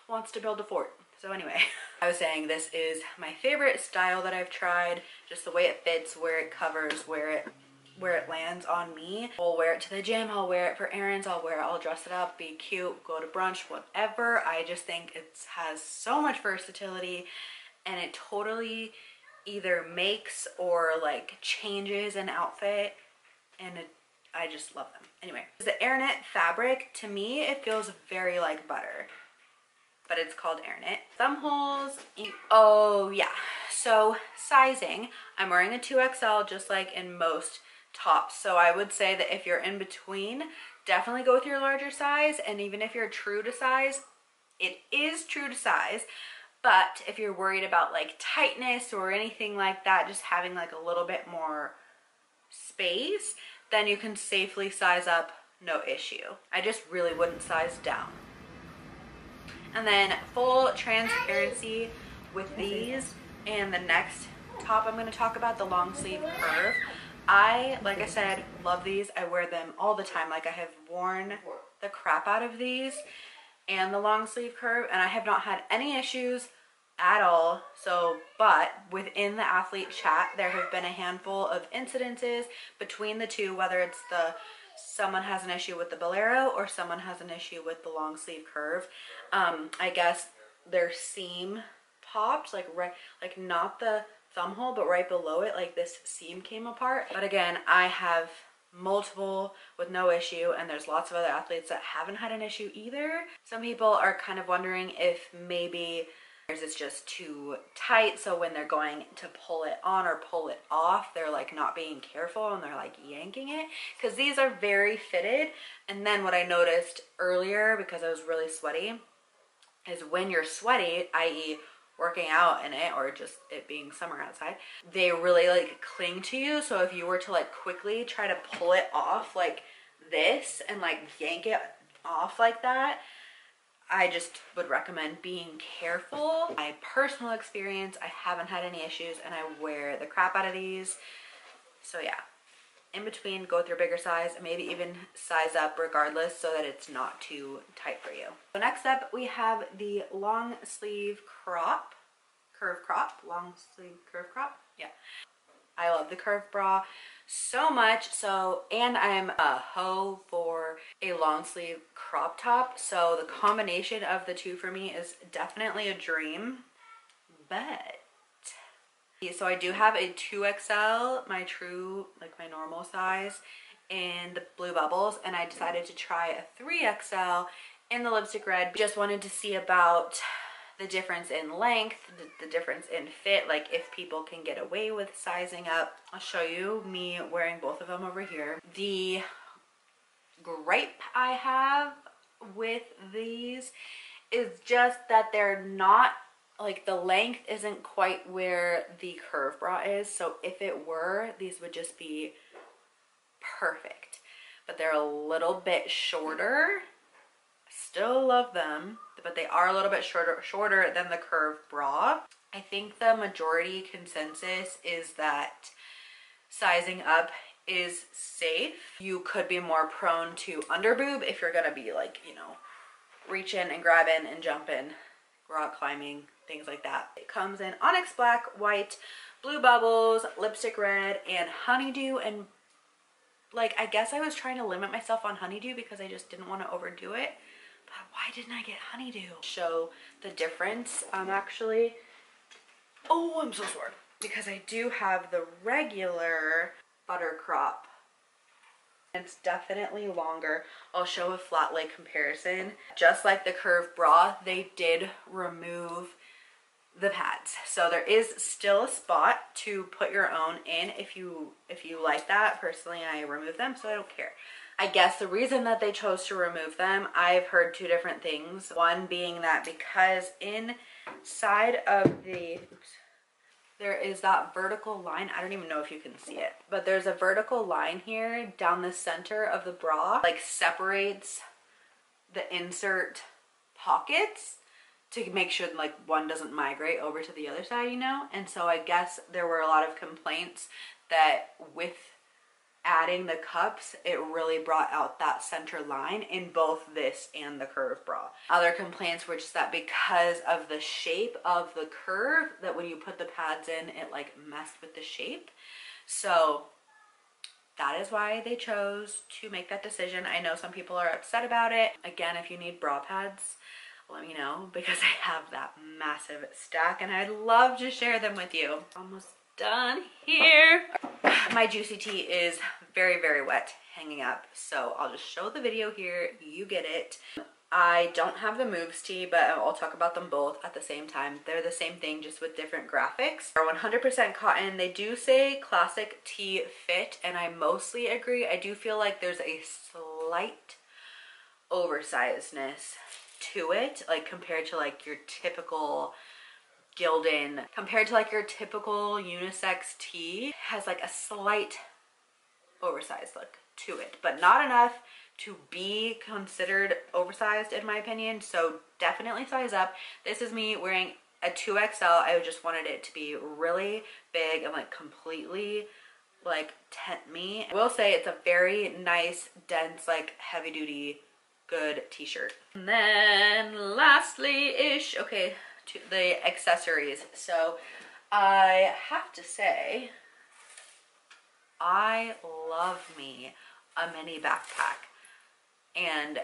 Wants to build a fort. So anyway, I was saying this is my favorite style that I've tried. Just the way it fits, where it covers, where it lands on me. I'll wear it to the gym, I'll wear it for errands, I'll dress it up, be cute, go to brunch, whatever. I just think it has so much versatility, and it totally either makes or like changes an outfit, and I just love them. Anyway, the Airknit fabric, to me, it feels very like butter, but it's called Airknit. Thumb holes. Oh yeah, so sizing, I'm wearing a 2XL just like in most tops. So I would say that if you're in between, definitely go with your larger size. And even if you're true to size, it is true to size. But if you're worried about like tightness or anything like that, just having like a little bit more space, then you can safely size up, no issue. I just really wouldn't size down. And then full transparency with these. And the next top I'm going to talk about, the long sleeve curve. Like I said, love these. I wear them all the time. Like I have worn the crap out of these and the long sleeve curve, and I have not had any issues at all. So, but within the athlete chat, there have been a handful of incidences between the two, whether it's someone has an issue with the Bolero or someone has an issue with the long sleeve curve. I guess their seam popped, like not the thumb hole, but right below it, like this seam came apart. But again, I have multiple with no issue, and there's lots of other athletes that haven't had an issue either. Some people are kind of wondering if maybe theirs is just too tight, so when they're going to pull it on or pull it off, they're like not being careful and they're like yanking it, because these are very fitted. And then what I noticed earlier, because I was really sweaty, is when you're sweaty, i.e. working out in it or just it being summer outside, they really like cling to you. So if you were to like quickly try to pull it off like this and like yank it off like that, I just would recommend being careful. My personal experience, I haven't had any issues, and I wear the crap out of these. So yeah, in between, go with your bigger size, and maybe even size up regardless so that it's not too tight for you. So next up, we have the long sleeve curve crop, long sleeve curve crop. Yeah, I love the curve bra so much. So, and I'm a hoe for a long sleeve crop top. So the combination of the two for me is definitely a dream. But so I do have a 2XL, my true, like my normal size, in the blue bubbles, and I decided to try a 3XL in the lipstick red. Just wanted to see about the difference in length, the difference in fit, like if people can get away with sizing up. I'll show you me wearing both of them over here. The gripe I have with these is just that they're not, like the length isn't quite where the curve bra is. So if it were, these would just be perfect, but they're a little bit shorter. Still love them, but they are a little bit shorter than the curve bra. I think the majority consensus is that sizing up is safe. You could be more prone to underboob if you're gonna be like, you know, reaching and grabbing and jumping, rock climbing, things like that. It comes in onyx black, white, blue bubbles, lipstick red, and honeydew. And like, I guess I was trying to limit myself on honeydew because I just didn't want to overdo it. But why didn't I get honeydew? Show the difference. Actually, oh, I'm so sore because I do have the regular buttercrop. It's definitely longer. I'll show a flat lay comparison. Just like the curve bra, they did remove the pads, so there is still a spot to put your own in if you like that. Personally, I remove them, so I don't care. I guess the reason that they chose to remove them, I've heard two different things. One being that because inside of the, there is that vertical line. I don't even know if you can see it, but there's a vertical line here down the center of the bra, like separates the insert pockets to make sure like one doesn't migrate over to the other side, you know? And so I guess there were a lot of complaints that with adding the cups, it really brought out that center line in both this and the curve bra. Other complaints were just that because of the shape of the curve, that when you put the pads in, it like messed with the shape. So that is why they chose to make that decision. I know some people are upset about it. Again, if you need bra pads, let me know because I have that massive stack and I'd love to share them with you. Almost done here. My juicy tea is very, very wet hanging up, so I'll just show the video here. You get it. I don't have the Moves tea, but I'll talk about them both at the same time. They're the same thing, just with different graphics. They're 100% cotton. They do say classic tee fit, and I mostly agree. I do feel like there's a slight oversizedness to it, like compared to like your typical Gildan, compared to like your typical unisex tee, has like a slight oversized look to it, but not enough to be considered oversized in my opinion. So definitely size up. This is me wearing a 2XL. I just wanted it to be really big and like completely like tent me. I will say it's a very nice, dense, like heavy duty, good t-shirt. And then lastly-ish, okay, to the accessories. So I have to say, I love me a mini backpack. And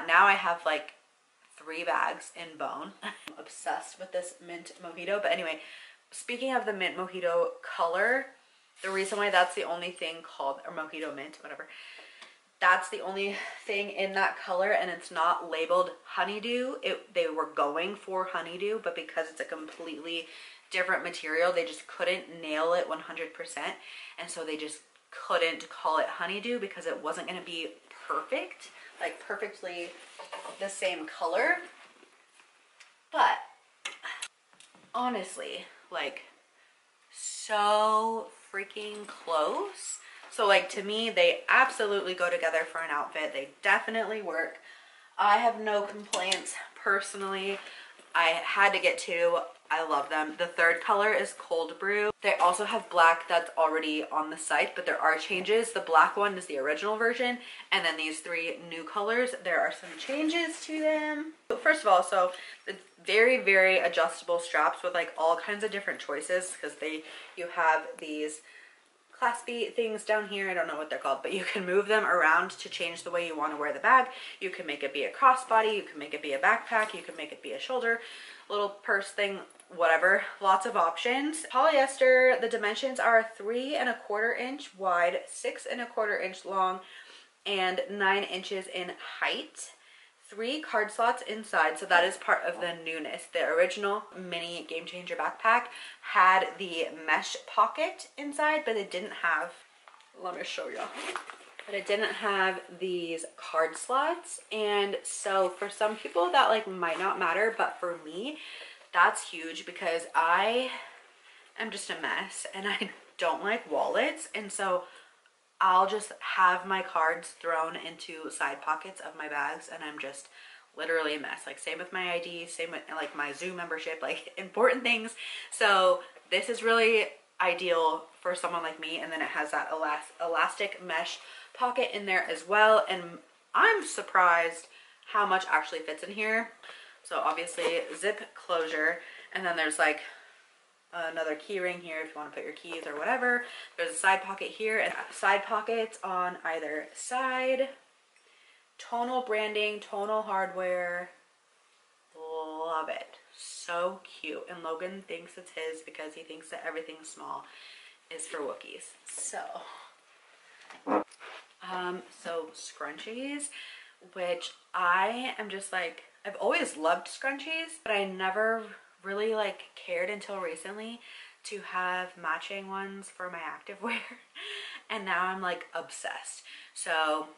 now I have like 3 bags in bone. I'm obsessed with this mint mojito. But anyway, speaking of the mint mojito color, the reason why that's the only thing called, or mojito mint, whatever, that's the only thing in that color and it's not labeled honeydew. They were going for honeydew, but because it's a completely different material, they just couldn't nail it 100%. And so they just couldn't call it honeydew because it wasn't going to be perfect, like perfectly the same color. But honestly, like so freaking close. So like to me, they absolutely go together for an outfit. They definitely work. I have no complaints personally. I had to get 2. I love them. The third color is cold brew. They also have black that's already on the site, but there are changes. The black one is the original version, and then these 3 new colors, there are some changes to them. But first of all, so it's very, very adjustable straps with like all kinds of different choices, because you have these claspy things down here. I don't know what they're called, but you can move them around to change the way you want to wear the bag. You can make it be a crossbody, you can make it be a backpack, you can make it be a shoulder, little purse thing, whatever. Lots of options. Polyester, the dimensions are 3 1/4 inch wide, 6 1/4 inch long, and 9 inches in height. 3 card slots inside, so that is part of the newness. The original mini Game Changer backpack had the mesh pocket inside, but it didn't have, let me show you, but it didn't have these card slots. And so for some people that like might not matter, but for me that's huge because I am just a mess and I don't like wallets, and so I'll just have my cards thrown into side pockets of my bags and I'm just literally a mess. Like same with my ID, same with like my Zoo membership, like important things. So this is really ideal for someone like me. And then it has that elastic mesh pocket in there as well. And I'm surprised how much actually fits in here. So obviously zip closure, and then there's like another key ring here if you want to put your keys or whatever. There's a side pocket here and side pockets on either side. Tonal branding, tonal hardware. Love it. So cute. And Logan thinks it's his because he thinks that everything small is for Wookiees. So scrunchies, which I am just like, I've always loved scrunchies, but I never really like cared until recently to have matching ones for my activewear. And now I'm like obsessed. So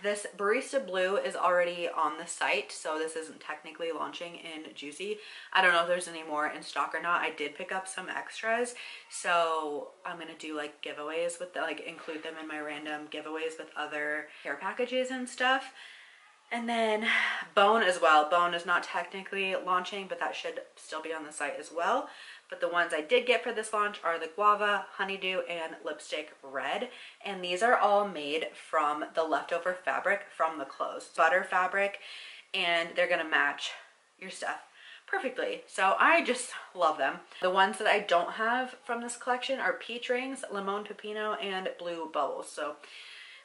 this Barista Blue is already on the site, so this isn't technically launching in Juicy. I don't know if there's any more in stock or not. I did pick up some extras, so I'm gonna do like giveaways with the, like include them in my random giveaways with other care packages and stuff. And then Bone as well. Bone is not technically launching, but that should still be on the site as well. But the ones I did get for this launch are the Guava, Honeydew, and Lipstick Red. And these are all made from the leftover fabric from the clothes. Butter fabric, and they're gonna match your stuff perfectly. So I just love them. The ones that I don't have from this collection are Peach Rings, Limon Pepino, and Blue Bubbles. So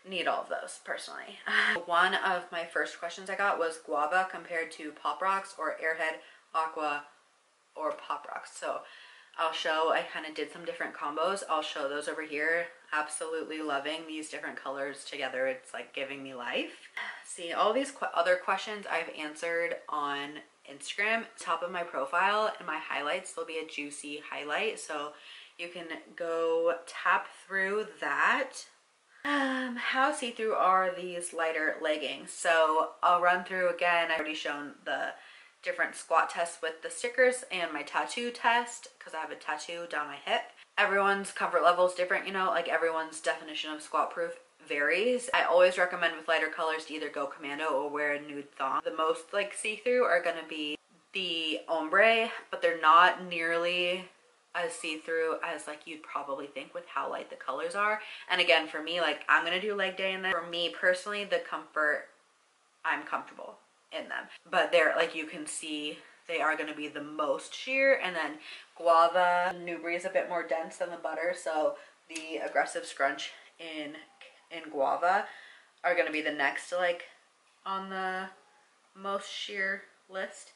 need all of those personally. One of my first questions I got was Guava compared to Pop Rocks or Airhead, Aqua, or Pop Rocks. So I'll show, I kind of did some different combos. I'll show those over here. Absolutely loving these different colors together. It's like giving me life. See, all these other questions I've answered on Instagram. Top of my profile and my highlights, there'll be a Juicy highlight. So you can go tap through that. How see-through are these lighter leggings? So I'll run through again. I've already shown the different squat tests with the stickers and my tattoo test because I have a tattoo down my hip. Everyone's comfort level is different, you know, like everyone's definition of squat proof varies. I always recommend with lighter colors to either go commando or wear a nude thong. The most like see-through are going to be the ombre, but they're not nearly as see-through as like you'd probably think with how light the colors are. And again, for me, like I'm gonna do leg day in them. For me personally, the comfort, I'm comfortable in them, but they're like, you can see they are going to be the most sheer. And then Guava Nubri is a bit more dense than the butter, so the aggressive scrunch in Guava are going to be the next like on the most sheer list.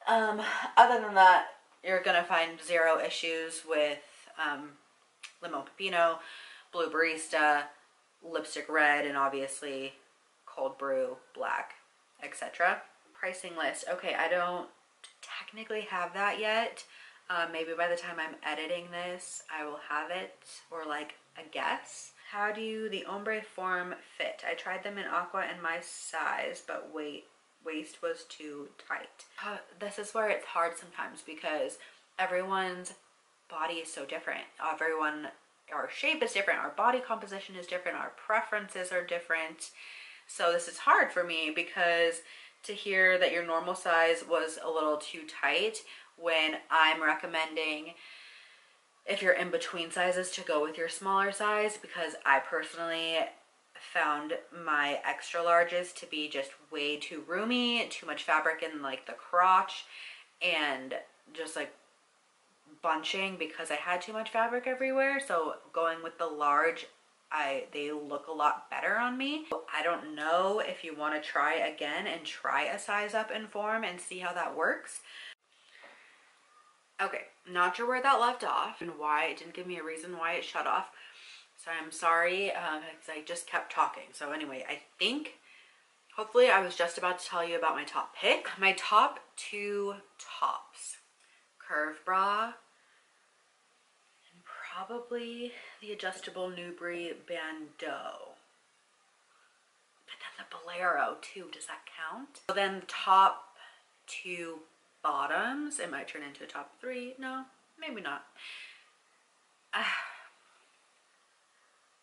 Other than that, you're going to find zero issues with Limon Pepino, Blue Barista, Lipstick Red, and obviously Cold Brew Black, etc. Pricing list. Okay, I don't technically have that yet. Maybe by the time I'm editing this, I will have it, or like a guess. How do the ombre form fit? I tried them in aqua and my size, but waist was too tight. This is where it's hard sometimes because everyone's body is so different. Our shape is different, our body composition is different, our preferences are different. So this is hard for me because to hear that your normal size was a little too tight when I'm recommending, if you're in between sizes, to go with your smaller size, because I personally found my extra larges to be just way too roomy, too much fabric in like the crotch, and just like bunching because I had too much fabric everywhere. So going with the large, they look a lot better on me. I don't know if you want to try again and try a size up in form and see how that works. Okay, not sure where that left off and why it didn't give me a reason why it shut off. So I'm sorry, because I just kept talking. So anyway, I think hopefully I was just about to tell you about my top pick. My top two tops, curve bra and probably the adjustable Nubri bandeau. But then the bolero too, does that count? So then top two bottoms, it might turn into a top three. No, maybe not.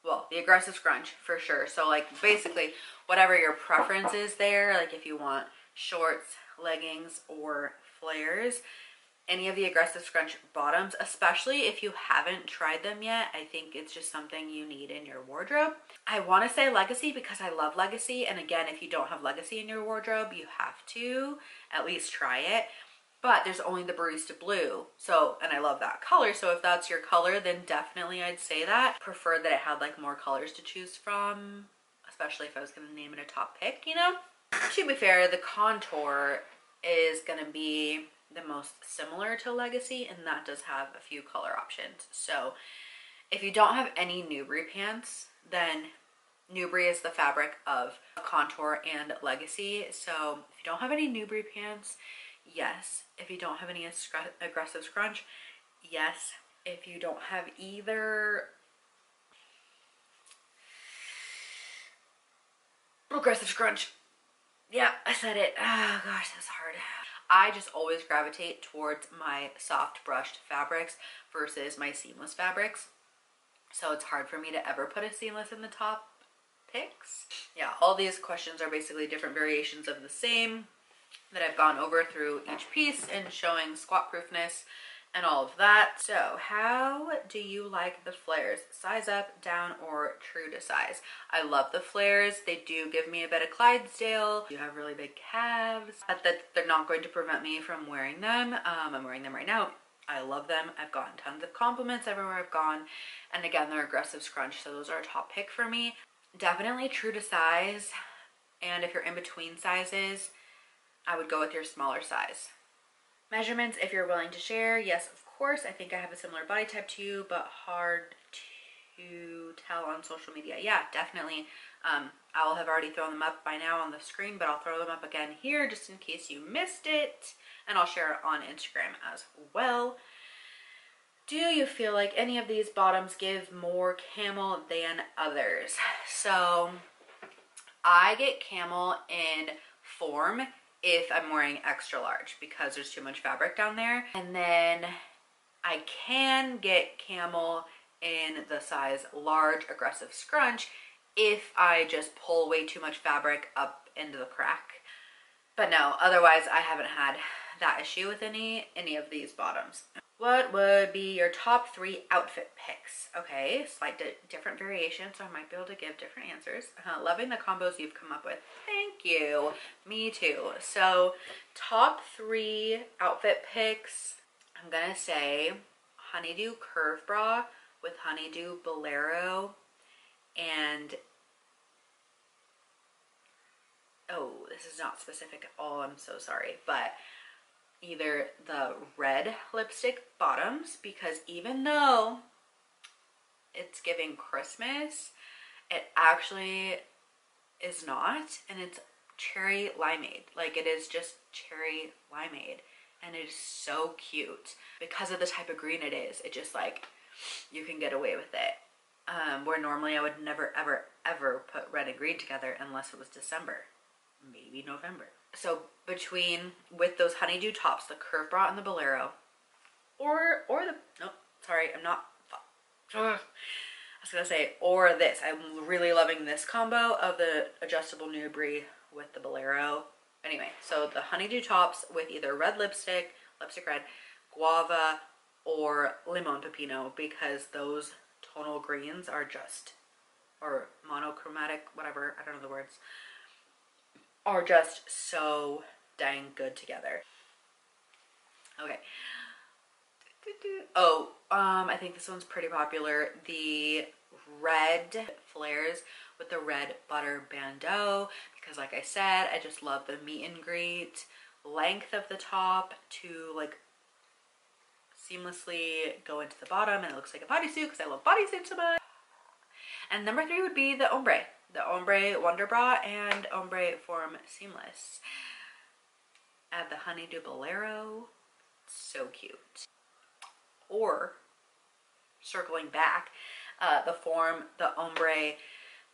Well, the aggressive scrunch for sure. So like basically whatever your preference is there, like if you want shorts, leggings, or flares, any of the aggressive scrunch bottoms, especially if you haven't tried them yet, I think it's just something you need in your wardrobe. I want to say Legacy because I love Legacy, and again, if you don't have Legacy in your wardrobe, you have to at least try it. But there's only the Barista Blue, so, and I love that color, so if that's your color, then definitely I'd say that. Prefer that it had like more colors to choose from, especially if I was going to name it a top pick, you know? To be fair, the contour is going to be the most similar to Legacy, and that does have a few color options. So if you don't have any Nubri pants, then Nubri is the fabric of contour and Legacy. So if you don't have any Nubri pants, yes. If you don't have any aggressive scrunch, yes. If you don't have either aggressive scrunch, yeah, I said it. Oh gosh, that's hard. I just always gravitate towards my soft brushed fabrics versus my seamless fabrics. So it's hard for me to ever put a seamless in the top picks. Yeah, all these questions are basically different variations of the same that I've gone over through each piece and showing squat proofness and all of that. So how do you like the flares? Size up, down, or true to size? I love the flares. They do give me a bit of Clydesdale. You have really big calves. But that they're not going to prevent me from wearing them. I'm wearing them right now. I love them. I've gotten tons of compliments everywhere I've gone. And again, they're aggressive scrunch, so those are a top pick for me. Definitely true to size. And if you're in between sizes, I would go with your smaller size. Measurements, if you're willing to share, yes, of course. I think I have a similar body type to you, but hard to tell on social media. Yeah, definitely. I'll have already thrown them up by now on the screen, but I'll throw them up again here just in case you missed it. And I'll share it on Instagram as well. Do you feel like any of these bottoms give more camel than others? So I get camel in form if I'm wearing extra large because there's too much fabric down there. And then I can get camel in the size large aggressive scrunch if I just pull way too much fabric up into the crack. But no, otherwise I haven't had that issue with any of these bottoms. What would be your top 3 outfit picks? Okay, slight different variation, so I might be able to give different answers. Loving the combos you've come up with. Thank you. Me too. So top 3 outfit picks, I'm gonna say honeydew curve bra with honeydew bolero and oh, this is not specific at all, I'm so sorry, but either the red lipstick bottoms, because even though it's giving Christmas, it actually is not, and it's cherry limeade. Like, it is just cherry limeade, and it is so cute because of the type of green it is. It just, like, you can get away with it. Where normally I would never ever put red and green together unless it was December, maybe November. So between, with those honeydew tops, the curve bra and the bolero, or the, nope, sorry, I'm not, I was gonna say, or this. I'm really loving this combo of the adjustable Nubri with the bolero. Anyway, so the honeydew tops with either red lipstick red, guava, or limon pepino, because those tonal greens are just, or monochromatic, whatever, I don't know the words, are just so dang good together. Okay. Oh, I think this one's pretty popular. The red flares with the red butter bandeau, because like I said, I just love the meet and greet length of the top to like seamlessly go into the bottom, and it looks like a bodysuit because I love bodysuits so much. And number 3 would be the ombre. the ombre Wonder Bra and ombre Form Seamless. Add the Honeydew Bolero. So cute. Or, circling back, the ombre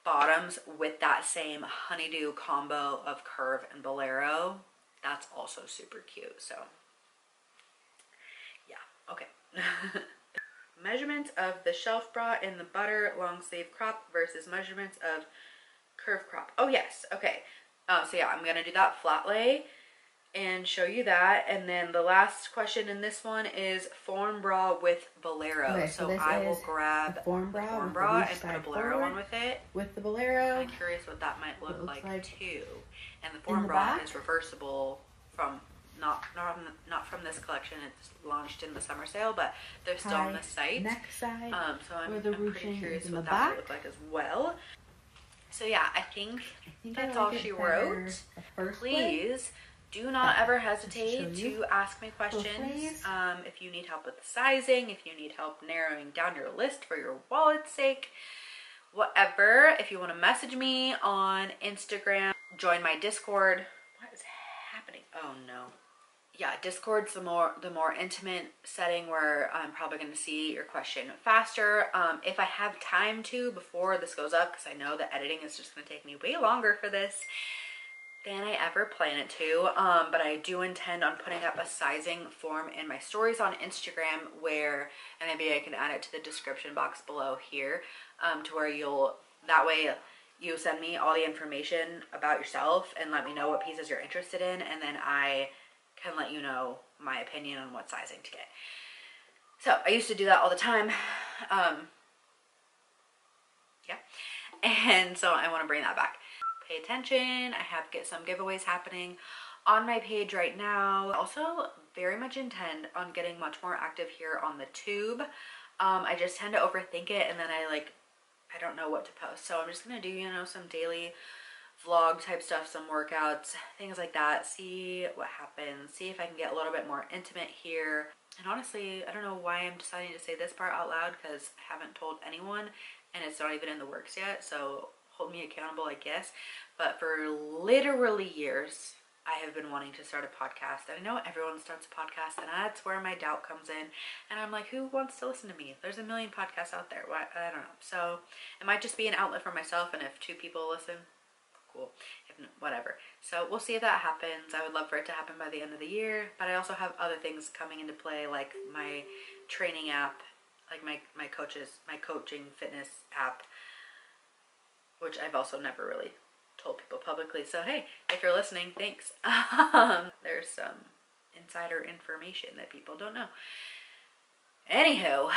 bottoms with that same honeydew combo of curve and bolero. That's also super cute. So yeah, okay. Measurements of the shelf bra in the butter long sleeve crop versus measurements of curve crop. Oh yes, okay. So yeah, I'm gonna do that flat lay and show you that. And then the last question in this one is form bra with bolero. Okay, so I will grab the form bra and put a bolero on with it. With the bolero. I'm curious what that might look like too. And the In form the bra back? is reversible from not from this collection. It's launched in the summer sale, but they're still on the site. Neck side. So I'm where the pretty ruching curious is in what the that back. would look like as well. So yeah, I think that's I all like she it better wrote. the first way. Please do not ever hesitate show you to ask me questions. ways. If you need help with the sizing, if you need help narrowing down your list for your wallet's sake, whatever. If you want to message me on Instagram, join my Discord. What is happening? Oh no. Yeah, Discord's the more intimate setting where I'm probably going to see your question faster. If I have time to before this goes up, because I know the editing is just going to take me way longer for this than I ever plan it to. But I do intend on putting up a sizing form in my stories on Instagram where, and maybe I can add it to the description box below here, to where that way you send me all the information about yourself and let me know what pieces you're interested in, and then I can let you know my opinion on what sizing to get. So I used to do that all the time. Yeah. And so I want to bring that back. Pay attention. I have some giveaways happening on my page right now. Also very much intend on getting much more active here on the tube. I just tend to overthink it, and then I don't know what to post. So I'm just going to do, some daily vlog type stuff, some workouts, things like that. See what happens. See if I can get a little bit more intimate here. And honestly, I don't know why I'm deciding to say this part out loud, because I haven't told anyone and it's not even in the works yet. So hold me accountable, I guess. But for literally years, I have been wanting to start a podcast. And I know everyone starts a podcast, and that's where my doubt comes in. And I'm like, who wants to listen to me? There's a million podcasts out there. What? I don't know. So it might just be an outlet for myself, and if 2 people listen, cool. If whatever. So we'll see if that happens. I would love for it to happen by the end of the year. But I also have other things coming into play, like my training app, like my coaching fitness app, which I've also never really told people publicly. So hey, if you're listening, thanks. There's some insider information that people don't know. Anywho,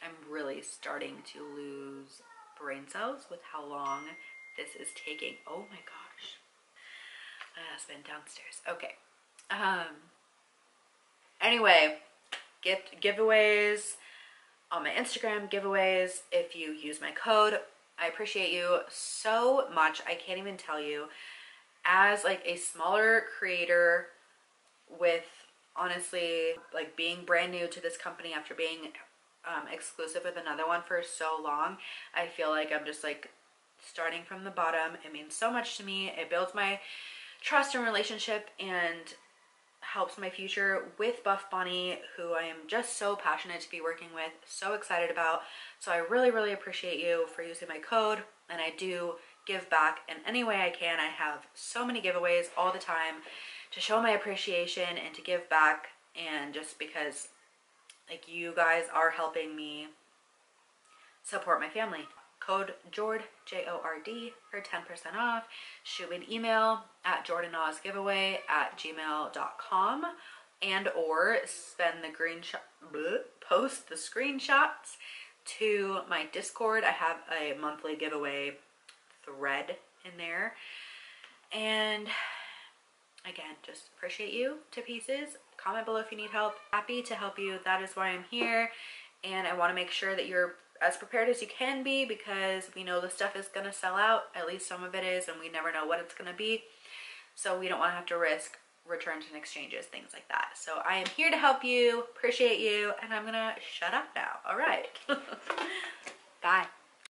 I'm really starting to lose brain cells with how long this is taking. Oh my gosh. My husband downstairs. Okay. Anyway, giveaways on my Instagram, giveaways if you use my code. I appreciate you so much. I can't even tell you. As like a smaller creator with, honestly, like being brand new to this company after being exclusive with another one for so long, I feel like I'm just like starting from the bottom. It means so much to me. It builds my trust and relationship and helps my future with Buffbunny, who I am just so passionate to be working with, so excited about. So I really, really appreciate you for using my code, and I do give back in any way I can. I have so many giveaways all the time to show my appreciation and to give back, and just because like you guys are helping me support my family. Code JORD, J-O-R-D, for 10% off. Shoot me an email at jordanozgiveaway@gmail.com, and or post the screenshots to my Discord. I have a monthly giveaway thread in there. And again, just appreciate you to pieces. Comment below if you need help. Happy to help you. That is why I'm here. And I want to make sure that you're as prepared as you can be, because we know the stuff is going to sell out. At least some of it is, and we never know what it's going to be. So we don't want to have to risk returns and exchanges, things like that. So I am here to help you, appreciate you, and I'm going to shut up now. All right. Bye.